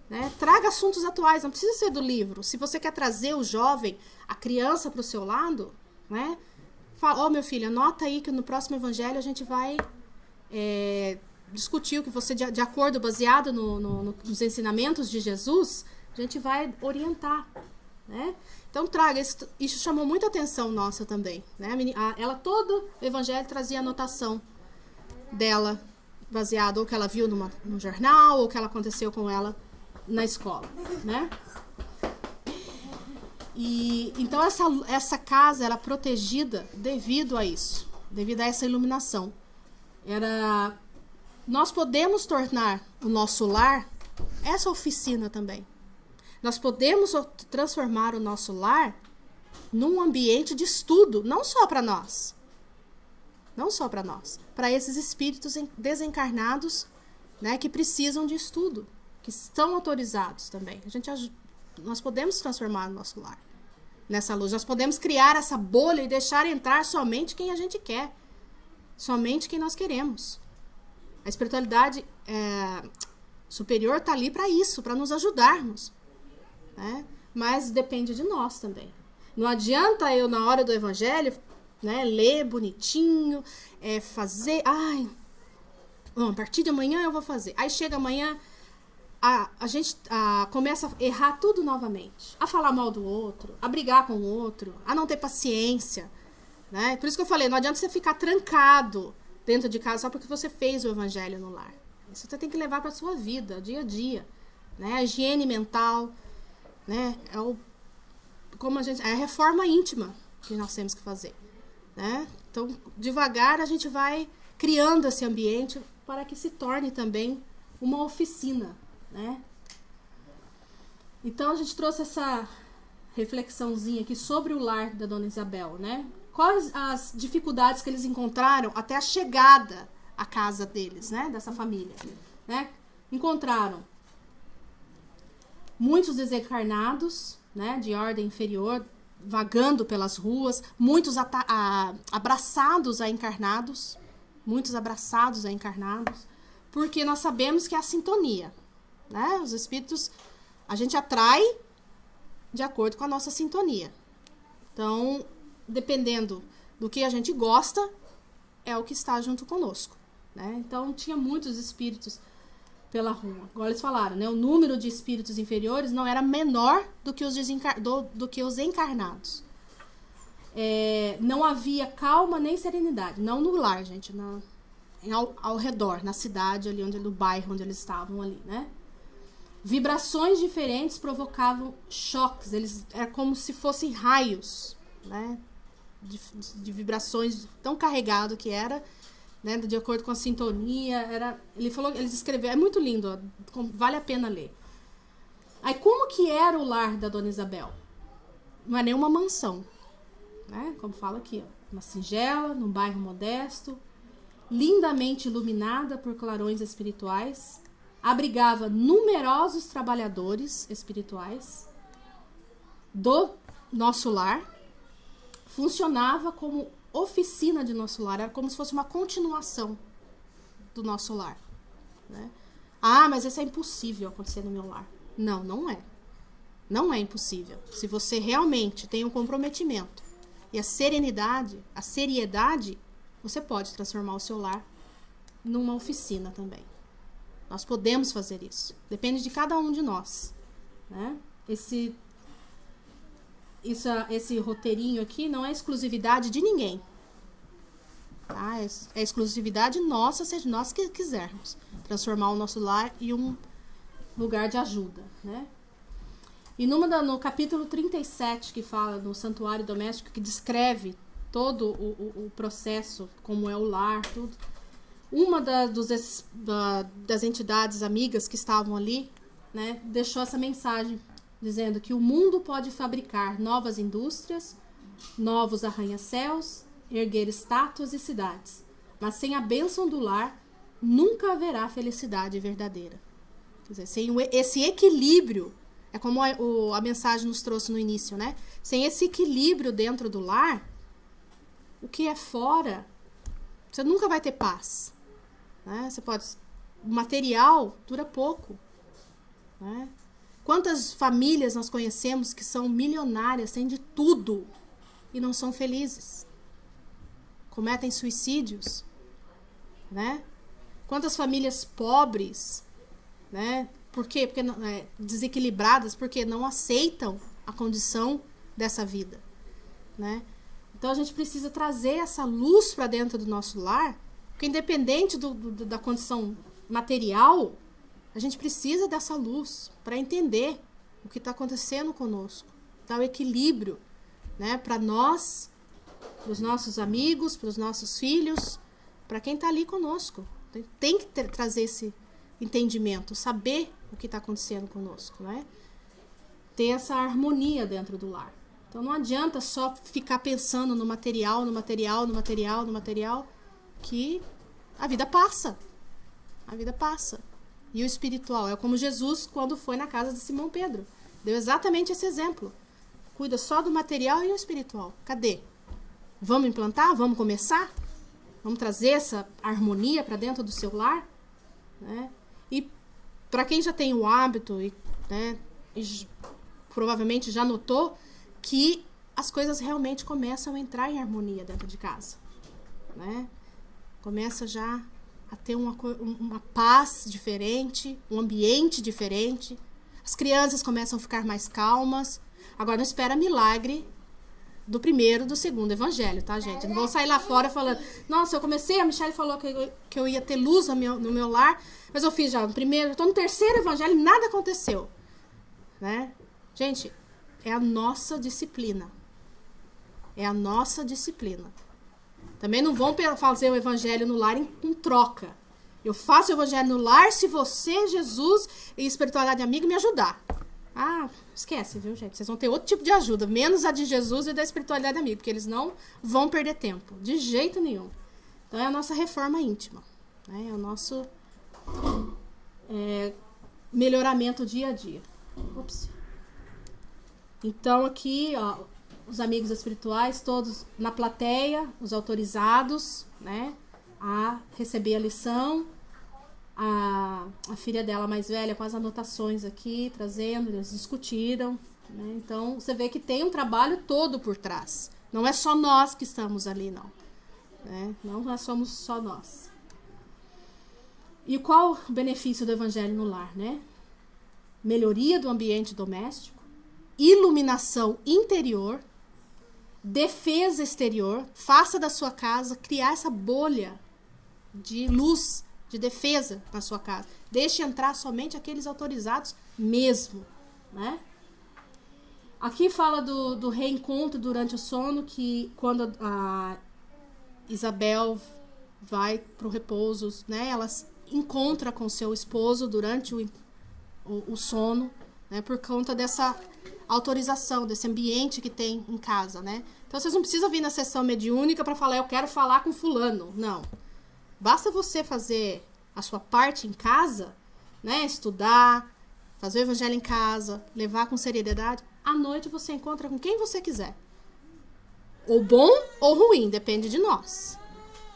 B: né? Traga assuntos atuais, não precisa ser do livro. Se você quer trazer o jovem, a criança para o seu lado, né? Fala, meu filho, anota aí que no próximo evangelho a gente vai discutir o que você, de acordo, baseado nos ensinamentos de Jesus, a gente vai orientar, né? Então traga, isso chamou muita atenção nossa também, né? Ela todo o evangelho trazia anotação dela, baseado ou que ela viu num jornal, ou que ela aconteceu com ela na escola, né? E então essa casa era protegida devido a isso, devido a essa iluminação. Nós podemos tornar o nosso lar essa oficina também. Nós podemos transformar o nosso lar num ambiente de estudo, não só para nós. Não só para nós. Para esses espíritos desencarnados, né, que precisam de estudo, que estão autorizados também. Nós podemos transformar o nosso lar nessa luz. Nós podemos criar essa bolha e deixar entrar somente quem a gente quer. Somente quem nós queremos. A espiritualidade superior está ali para isso, para nos ajudarmos. Né? Mas depende de nós também. Não adianta eu, na hora do evangelho, né, ler bonitinho, fazer... a partir de amanhã eu vou fazer. Aí chega amanhã, a gente começa a errar tudo novamente. A falar mal do outro, a brigar com o outro, a não ter paciência. Né? Por isso que eu falei, não adianta você ficar trancado dentro de casa só porque você fez o evangelho no lar. Isso você tem que levar para a sua vida, dia a dia. Né? A higiene mental, né? É a reforma íntima que nós temos que fazer. Né? Então, devagar a gente vai criando esse ambiente para que se torne também uma oficina. Né? Então, a gente trouxe essa reflexãozinha aqui sobre o lar da Dona Isabel, né? Quais as dificuldades que eles encontraram até a chegada à casa deles, né? Dessa família, né? Encontraram muitos desencarnados, né? De ordem inferior, vagando pelas ruas, muitos abraçados a encarnados, porque nós sabemos que é a sintonia, né? Os espíritos, a gente atrai de acordo com a nossa sintonia. Então, dependendo do que a gente gosta, é o que está junto conosco, né? Então, tinha muitos espíritos pela rua. Agora eles falaram, né? O número de espíritos inferiores não era menor do que os encarnados. Não havia calma nem serenidade. Não no lar, gente. Ao redor, na cidade, ali no bairro onde eles estavam ali, né? Vibrações diferentes provocavam choques. Era como se fossem raios, né? De vibrações tão carregado que era, né? De acordo com a sintonia. Eles escreveram, é muito lindo, ó, vale a pena ler. Aí, como que era o lar da Dona Isabel? Não é nenhuma mansão, né? Como fala aqui, ó, uma singela, num bairro modesto, lindamente iluminada por clarões espirituais, abrigava numerosos trabalhadores espirituais do nosso lar, funcionava como oficina de nosso lar, era como se fosse uma continuação do nosso lar, né? Mas isso é impossível acontecer no meu lar. Não, não é. Não é impossível. Se você realmente tem um comprometimento e a seriedade, você pode transformar o seu lar numa oficina também. Nós podemos fazer isso. Depende de cada um de nós, né? Esse roteirinho aqui não é exclusividade de ninguém. Tá? É exclusividade nossa, se nós que quisermos transformar o nosso lar em um lugar de ajuda, né? E no capítulo 37, que fala no santuário doméstico, que descreve todo o processo, como é o lar, tudo. Uma das entidades amigas que estavam ali, né, deixou essa mensagem, dizendo que o mundo pode fabricar novas indústrias, novos arranha-céus, erguer estátuas e cidades, mas sem a bênção do lar, nunca haverá felicidade verdadeira. Quer dizer, sem esse equilíbrio, é como a mensagem nos trouxe no início, né? Sem esse equilíbrio dentro do lar, o que é fora, você nunca vai ter paz. Né? O material dura pouco. Né? Quantas famílias nós conhecemos que são milionárias, têm de tudo e não são felizes? Cometem suicídios. Né? Quantas famílias pobres, né, Por quê? Porque desequilibradas, porque não aceitam a condição dessa vida, né? Então a gente precisa trazer essa luz para dentro do nosso lar, porque independente da condição material, a gente precisa dessa luz para entender o que está acontecendo conosco, dar o equilíbrio, né? Para nós, para os nossos amigos, para os nossos filhos, para quem está ali conosco. Tem que trazer esse entendimento, saber o que está acontecendo conosco, né? Ter essa harmonia dentro do lar. Então não adianta só ficar pensando no material, que a vida passa. A vida passa. E o espiritual é como Jesus quando foi na casa de Simão Pedro. Deu exatamente esse exemplo. Cuida só do material e o espiritual. Cadê? Vamos implantar? Vamos começar? Vamos trazer essa harmonia para dentro do seu lar? Né? E para quem já tem o hábito e provavelmente já notou que as coisas realmente começam a entrar em harmonia dentro de casa, né? Começa já a ter uma paz diferente, um ambiente diferente. As crianças começam a ficar mais calmas. Agora não espera milagre do primeiro, do segundo evangelho, tá, gente? Não vou sair lá fora falando, nossa, a Michelle falou que eu ia ter luz no meu lar, mas eu fiz já no primeiro, eu tô no terceiro evangelho e nada aconteceu, né? Gente, é a nossa disciplina. É a nossa disciplina. Também não vão fazer o evangelho no lar em troca. Eu faço o evangelho no lar se você, Jesus e espiritualidade amiga me ajudar. Ah, esquece, viu, gente? Vocês vão ter outro tipo de ajuda, menos a de Jesus e da espiritualidade amiga, porque eles não vão perder tempo, de jeito nenhum. Então é a nossa reforma íntima, né? É o nosso melhoramento dia a dia. Ups. Então aqui, ó, os amigos espirituais, todos na plateia, os autorizados, né, a receber a lição. A filha dela mais velha com as anotações aqui, trazendo, eles discutiram, né? Então você vê que tem um trabalho todo por trás. Não é só nós que estamos ali, não. Né? Não somos só nós. E qual o benefício do evangelho no lar, né? Melhoria do ambiente doméstico, iluminação interior, defesa exterior. Faça da sua casa criar essa bolha de luz, de defesa na sua casa. Deixe entrar somente aqueles autorizados mesmo, né? Aqui fala do reencontro durante o sono, que quando a Isabel vai para o repouso, né? Ela se encontra com seu esposo durante o sono, né? Por conta dessa autorização, desse ambiente que tem em casa, né? Então vocês não precisam vir na sessão mediúnica para falar, eu quero falar com fulano. Não. Basta você fazer a sua parte em casa, né? Estudar, fazer o evangelho em casa, levar com seriedade. À noite você encontra com quem você quiser. Ou bom ou ruim, depende de nós.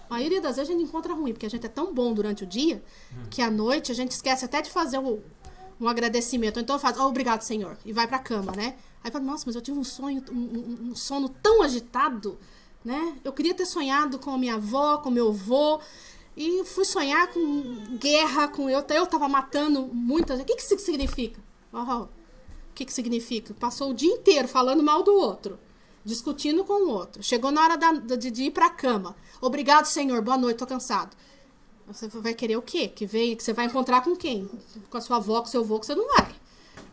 B: A maioria das vezes a gente encontra ruim, porque a gente é tão bom durante o dia, que à noite a gente esquece até de fazer um agradecimento. Então faz, obrigado, Senhor, e vai pra cama, né? Aí fala, nossa, mas eu tive um sono tão agitado, né? Eu queria ter sonhado com a minha avó, com meu avô, e fui sonhar com guerra, eu tava matando muitas. O que isso significa? O que significa? Passou o dia inteiro falando mal do outro, discutindo com o outro. Chegou na hora de ir pra cama. Obrigado, Senhor, boa noite, tô cansado. Você vai querer o quê? Que você vai encontrar com quem? Com a sua avó, com o seu avô, que você não vai,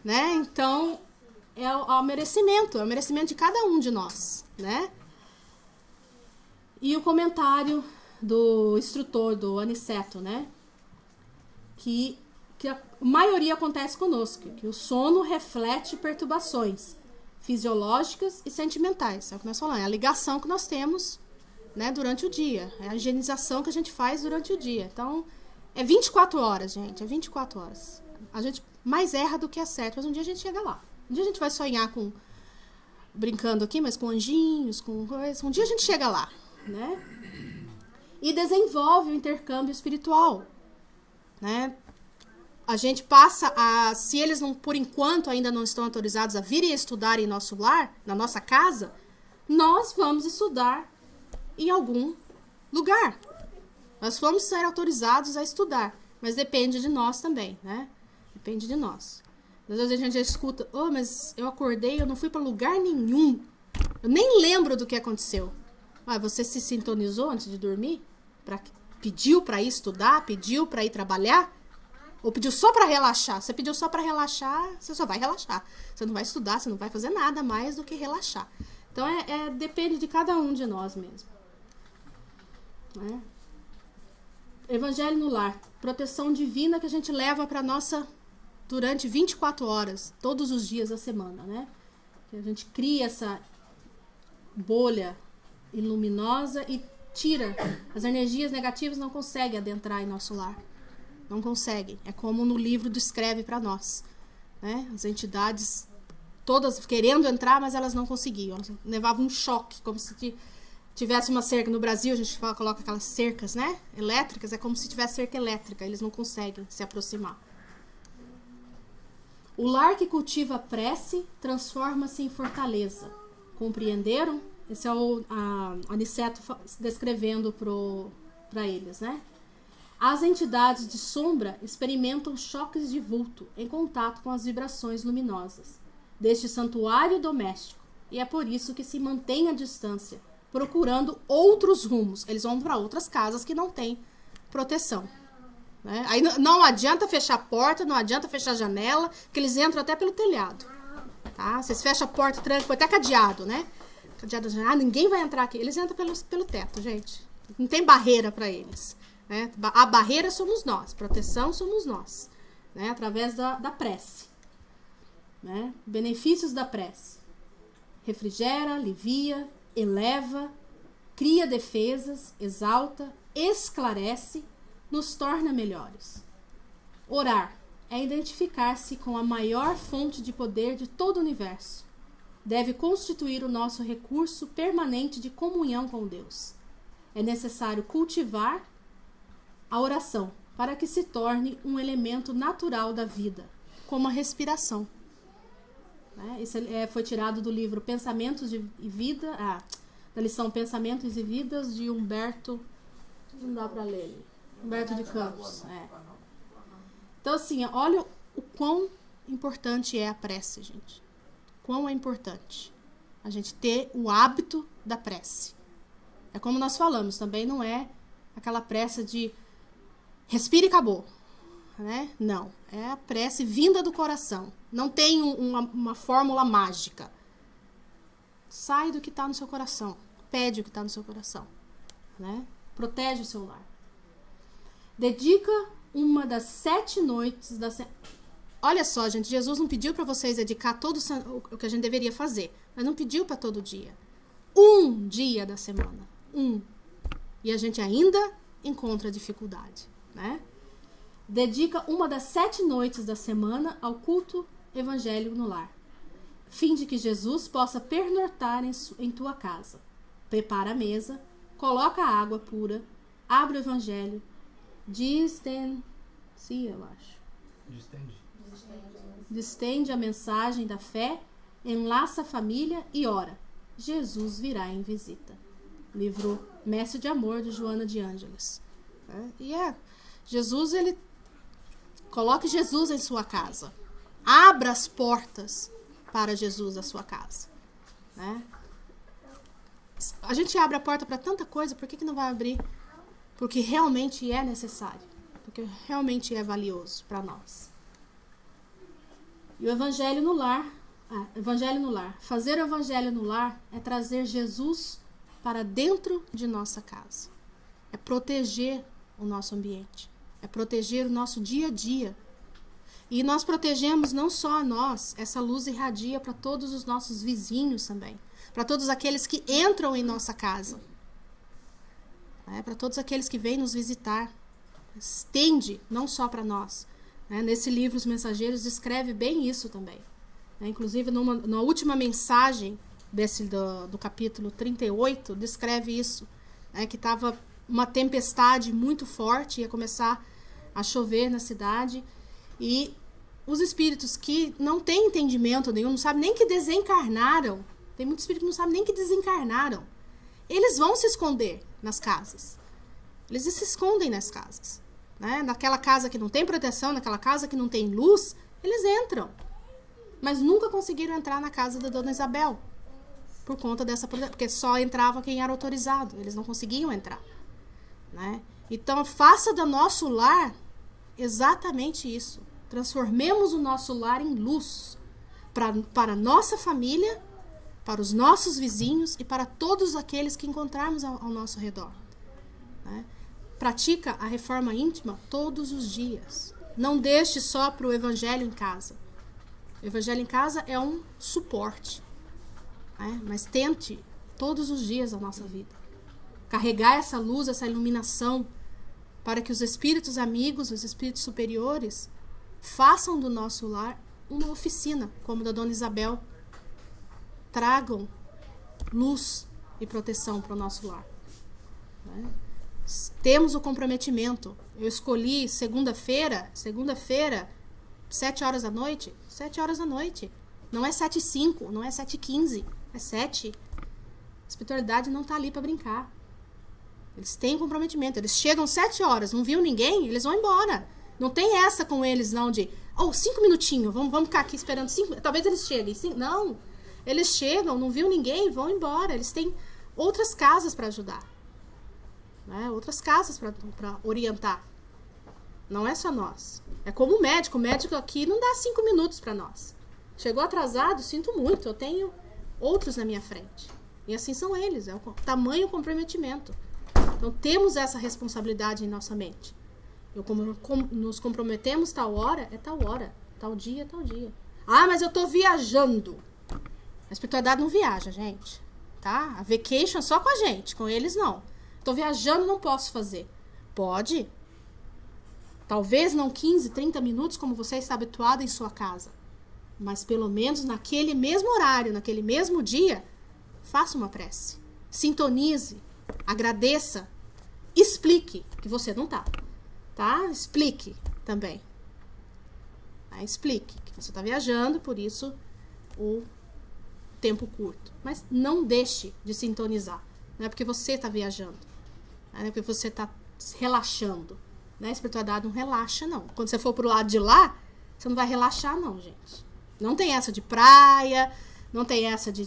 B: né? Então, é o merecimento de cada um de nós, né? E o comentário do instrutor, do Aniceto, né? Que a maioria acontece conosco, que o sono reflete perturbações fisiológicas e sentimentais. É o que nós falamos, é a ligação que nós temos, né, durante o dia, é a higienização que a gente faz durante o dia. Então, é 24 horas, gente, é 24 horas. A gente mais erra do que acerta, mas um dia a gente chega lá. Um dia a gente vai sonhar brincando aqui, mas com anjinhos, com coisas. Um dia a gente chega lá, né? E desenvolve o intercâmbio espiritual, né? A gente passa se eles não, por enquanto ainda não estão autorizados a virem estudar em nosso lar, na nossa casa, nós vamos estudar em algum lugar. Nós vamos ser autorizados a estudar, mas depende de nós também, né? Depende de nós. Às vezes a gente já escuta, mas eu acordei, eu não fui para lugar nenhum. Eu nem lembro do que aconteceu. Você se sintonizou antes de dormir? Pediu para ir estudar? Pediu para ir trabalhar? Ou pediu só para relaxar? Você pediu só para relaxar, você só vai relaxar. Você não vai estudar, você não vai fazer nada mais do que relaxar. Então, depende de cada um de nós mesmo. Né? Evangelho no lar. Proteção divina que a gente leva para nossa... durante 24 horas, todos os dias da semana, né? Que a gente cria essa bolha luminosa e tira. As energias negativas não conseguem adentrar em nosso lar. Não conseguem. É como no livro descreve para nós. Né? As entidades todas querendo entrar, mas elas não conseguiam. Elas levavam um choque, como se tivesse uma cerca. No Brasil, a gente coloca aquelas cercas, né? Elétricas. É como se tivesse cerca elétrica. Eles não conseguem se aproximar. O lar que cultiva a prece transforma-se em fortaleza. Compreenderam? Esse é o Aniceto descrevendo para eles, né? As entidades de sombra experimentam choques de vulto em contato com as vibrações luminosas deste santuário doméstico. E é por isso que se mantém à distância, procurando outros rumos. Eles vão para outras casas que não têm proteção. Né? Aí não adianta fechar a porta, não adianta fechar a janela, que eles entram até pelo telhado. Tá? Vocês fecham a porta, trancam, põe até cadeado, né? Cadeado, ninguém vai entrar aqui. Eles entram pelo teto, gente. Não tem barreira para eles. Né? A barreira somos nós, proteção somos nós. Né? Através da prece. Né? Benefícios da prece. Refrigera, alivia, eleva, cria defesas, exalta, esclarece, nos torna melhores. Orar é identificar-se com a maior fonte de poder de todo o universo. Deve constituir o nosso recurso permanente de comunhão com Deus. É necessário cultivar a oração para que se torne um elemento natural da vida, como a respiração. Isso foi tirado do livro Pensamentos e Vida, da lição Pensamentos e Vidas de Humberto, não dá para ler ali. Humberto de Campos. Então, assim, olha o quão importante é a prece, gente. Quão é importante a gente ter o hábito da prece. É como nós falamos, também não é aquela prece de respira e acabou. Né? Não, é a prece vinda do coração. Não tem uma fórmula mágica. Sai do que está no seu coração. Pede o que está no seu coração. Né? Protege o seu lar. Dedica uma das 7 noites da semana. Olha só, gente, Jesus não pediu para vocês dedicar todo o que a gente deveria fazer, mas não pediu para todo dia. Um dia da semana. E a gente ainda encontra dificuldade, né? Dedica uma das 7 noites da semana ao culto evangélico no lar, fim de que Jesus possa pernoitar em tua casa. Prepara a mesa, coloca a água pura, abre o evangelho, distende a mensagem da fé, enlaça a família e ora. Jesus virá em visita. Livro Mestre de Amor, de Joana de Ângeles. Jesus, coloque Jesus em sua casa. Abra as portas para Jesus da sua casa. Né? A gente abre a porta para tanta coisa, por que não vai abrir? Porque realmente é necessário. Porque realmente é valioso para nós. E o evangelho no lar. Evangelho no lar. Fazer o evangelho no lar é trazer Jesus para dentro de nossa casa. É proteger o nosso ambiente. É proteger o nosso dia a dia. E nós protegemos não só a nós, essa luz irradia para todos os nossos vizinhos também. Para todos aqueles que entram em nossa casa. Para todos aqueles que vêm nos visitar. Estende, não só para nós. Nesse livro, Os Mensageiros, descreve bem isso também. Inclusive, na última mensagem do capítulo 38, descreve isso. Que estava uma tempestade muito forte, ia começar a chover na cidade. E os espíritos que não têm entendimento nenhum, não sabem nem que desencarnaram. Tem muitos espíritos que não sabem nem que desencarnaram. Eles vão se esconder nas casas. Eles se escondem nas casas. né? Naquela casa que não tem proteção, naquela casa que não tem luz, eles entram. Mas nunca conseguiram entrar na casa da Dona Isabel. Por conta dessa proteção. Porque só entrava quem era autorizado. Eles não conseguiam entrar. Né? Então, faça do nosso lar exatamente isso. Transformemos o nosso lar em luz. Para a nossa família, para os nossos vizinhos e para todos aqueles que encontrarmos ao nosso redor. Né? Pratica a reforma íntima todos os dias. Não deixe só para o evangelho em casa. O evangelho em casa é um suporte. Né? Mas tente todos os dias da nossa vida carregar essa luz, essa iluminação, para que os espíritos amigos, os espíritos superiores, façam do nosso lar uma oficina, como da Dona Isabel. Tragam luz e proteção para o nosso lar. Né? Temos o comprometimento. Eu escolhi segunda-feira, 7 horas da noite. 7 horas da noite. Não é 7h05, não é 7h15, é 7. A espiritualidade não está ali para brincar. Eles têm comprometimento. Eles chegam 7 horas, não viu ninguém, eles vão embora. Não tem essa com eles, não, de 5 minutinhos, vamos ficar aqui esperando 5. Talvez eles cheguem. Não. Eles chegam, não viu ninguém, vão embora. Eles têm outras casas para ajudar. Né? Outras casas para orientar. Não é só nós. É como o médico. O médico aqui não dá 5 minutos para nós. Chegou atrasado, sinto muito. Eu tenho outros na minha frente. E assim são eles. É o tamanho comprometimento. Então, temos essa responsabilidade em nossa mente. Nos comprometemos tal hora, é tal hora. Tal dia, é tal dia. Ah, mas eu estou viajando. A espiritualidade não viaja, gente. Tá? A vacation é só com a gente. Com eles, não. Estou viajando, não posso fazer. Pode. Talvez não 15, 30 minutos, como você está habituado em sua casa. Mas pelo menos naquele mesmo horário, naquele mesmo dia, faça uma prece. Sintonize. Agradeça. Explique que você não tá. Tá? Explique também. Tá? Explique que você está viajando, por isso o tempo curto. Mas não deixe de sintonizar. Não é porque você está viajando. Não é porque você está relaxando. Né? A espiritualidade não relaxa, não. Quando você for pro lado de lá, você não vai relaxar, não, gente. Não tem essa de praia, não tem essa de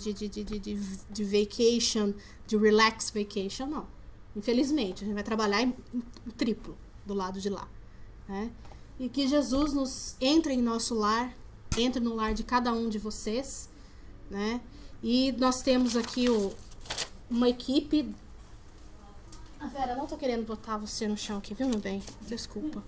B: vacation, de relax vacation, não. Infelizmente, a gente vai trabalhar em triplo do lado de lá. Né? E que Jesus entre em nosso lar, entre no lar de cada um de vocês. Né? E nós temos aqui uma equipe. Vera, não tô querendo botar você no chão aqui, viu, meu bem? Desculpa.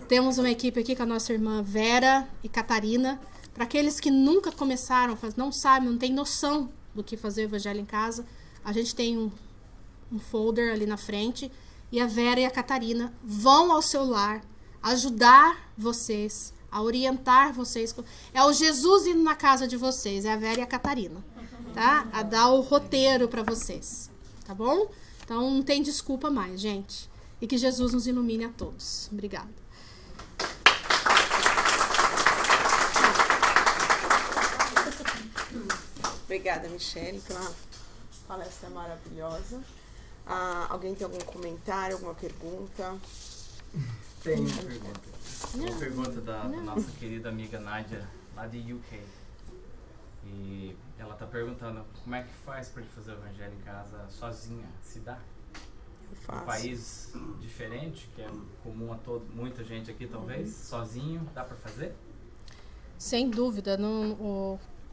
B: Temos uma equipe aqui com a nossa irmã Vera e Catarina. Para aqueles que nunca começaram, não sabem, não tem noção do que fazer o Evangelho em Casa, a gente tem um folder ali na frente e a Vera e a Catarina vão ao seu lar ajudar vocês, a orientar vocês. É o Jesus indo na casa de vocês, é a Vera e a Catarina, tá? A dar o roteiro para vocês, tá bom? Então não tem desculpa mais, gente. E que Jesus nos ilumine a todos. Obrigada.
A: Obrigada, Michele, pela palestra maravilhosa. Alguém tem algum comentário, alguma pergunta?
D: Tem uma pergunta. Uma pergunta da nossa querida amiga Nádia, lá de UK. E ela está perguntando como é que faz para fazer o Evangelho em Casa sozinha? Se dá?
A: Eu faço.
D: Um país diferente, que é comum a muita gente aqui, talvez, sozinho, dá para fazer?
B: Sem dúvida.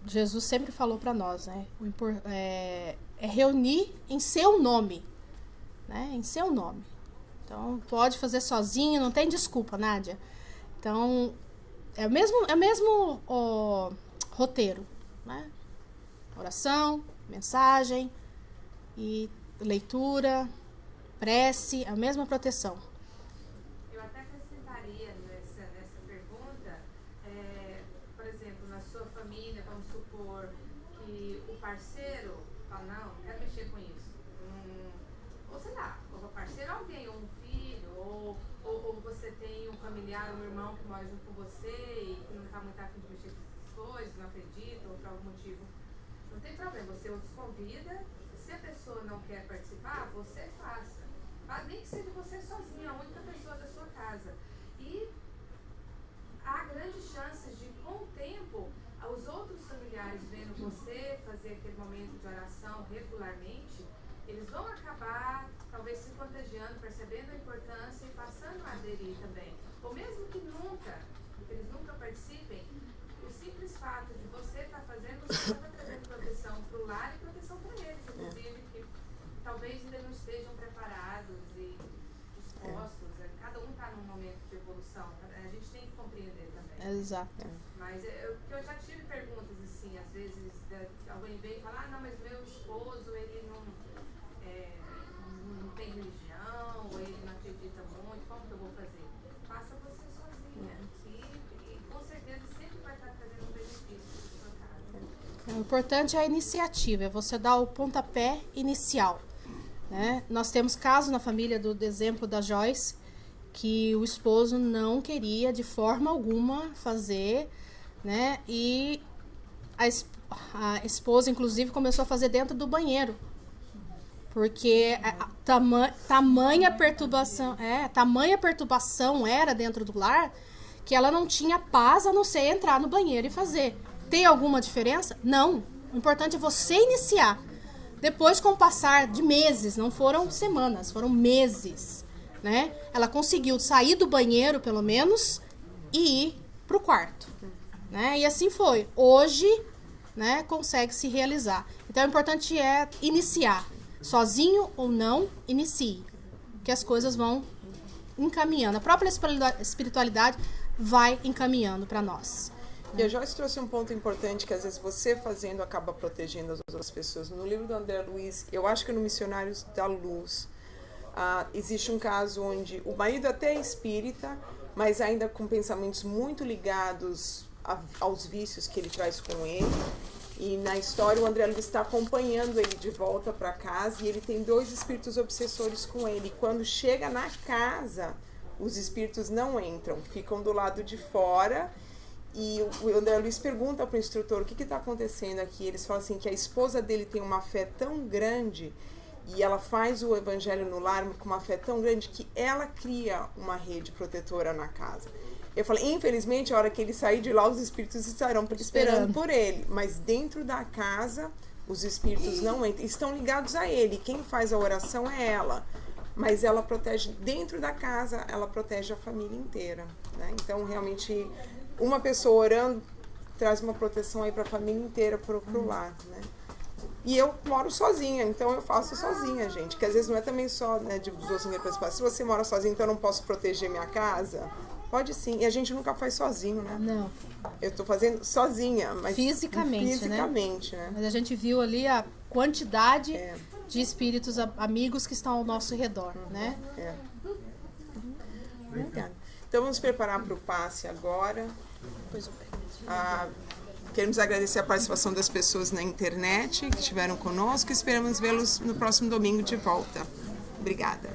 B: Jesus sempre falou para nós, né? É reunir em seu nome. Né? Em seu nome. Então, pode fazer sozinho, não tem desculpa, Nádia. Então, é o mesmo roteiro. Né? Oração, mensagem e leitura, prece, a mesma proteção.
C: Eu até acrescentaria nessa pergunta, por exemplo, na sua família, vamos supor que o parceiro fala, não quero mexer com isso. Ou sei lá, o parceiro alguém, ou um filho, ou você tem um familiar, um irmão que mora junto com você e que não está muito afim de mexer com essas coisas, não acredita, ou por algum motivo. Não tem problema, você o desconvida. Se a pessoa não quer participar, você faça. nem que seja você sozinha, a única pessoa da sua casa. E há grandes chances de, com o tempo, os outros familiares vendo você fazer aquele momento de oração regularmente, eles vão acabar, talvez, se contagiando, percebendo a importância e passando a aderir também. Ou mesmo que eles nunca participem, o simples fato de você estar fazendo, você está trazendo proteção para o lar e proteção para eles, inclusive, que talvez ainda não estejam preparados e dispostos. Cada um está num momento de evolução. A gente tem que compreender também.
B: Exato.
C: Mas eu já tive perguntas assim, às vezes alguém vem e fala, não, mas meu esposo, ele não tem religião, ou ele não acredita muito, como que eu vou fazer? Faça você sozinha. E com certeza sempre vai estar trazendo um benefício para sua casa.
B: O importante é a iniciativa, é você dar o pontapé inicial. Né? Nós temos casos na família do exemplo da Joyce, que o esposo não queria de forma alguma fazer, né? E a esposa, inclusive, começou a fazer dentro do banheiro. Porque tamanha perturbação era dentro do lar, que ela não tinha paz a não ser entrar no banheiro e fazer. Tem alguma diferença? Não. O importante é você iniciar. Depois, com o passar de meses, não foram semanas, foram meses, né? Ela conseguiu sair do banheiro, pelo menos, e ir para o quarto, né? E assim foi. Hoje, né, consegue se realizar. Então, o importante é iniciar. Sozinho ou não, inicie. Que as coisas vão encaminhando. A própria espiritualidade vai encaminhando para nós.
A: E a Joyce trouxe um ponto importante que às vezes você fazendo acaba protegendo as outras pessoas. No livro do André Luiz, eu acho que no Missionários da Luz, existe um caso onde o marido até é espírita, mas ainda com pensamentos muito ligados aos vícios que ele traz com ele. E na história o André Luiz está acompanhando ele de volta para casa e ele tem 2 espíritos obsessores com ele. E quando chega na casa, os espíritos não entram, ficam do lado de fora. E o André Luiz pergunta para o instrutor o que está acontecendo aqui. Eles falam assim que a esposa dele tem uma fé tão grande e ela faz o evangelho no lar com uma fé tão grande que ela cria uma rede protetora na casa. Eu falei, infelizmente, a hora que ele sair de lá, os espíritos estarão esperando por ele. Mas dentro da casa, os espíritos não entram. Estão ligados a ele. Quem faz a oração é ela. Mas ela protege, dentro da casa, ela protege a família inteira. Né? Então, realmente, uma pessoa orando traz uma proteção aí para a família inteira, para o lar. Né? E eu moro sozinha, então eu faço sozinha, gente. Que às vezes não é também só, né, de os outros participar. Se você mora sozinha, então eu não posso proteger minha casa... Pode sim, e a gente nunca faz sozinho, né?
B: Não.
A: Eu tô fazendo sozinha, mas
B: fisicamente, né? Mas a gente viu ali a quantidade de espíritos amigos que estão ao nosso redor, né?
A: Obrigada. Então vamos preparar para o passe agora. Queremos agradecer a participação das pessoas na internet que estiveram conosco e esperamos vê-los no próximo domingo de volta. Obrigada.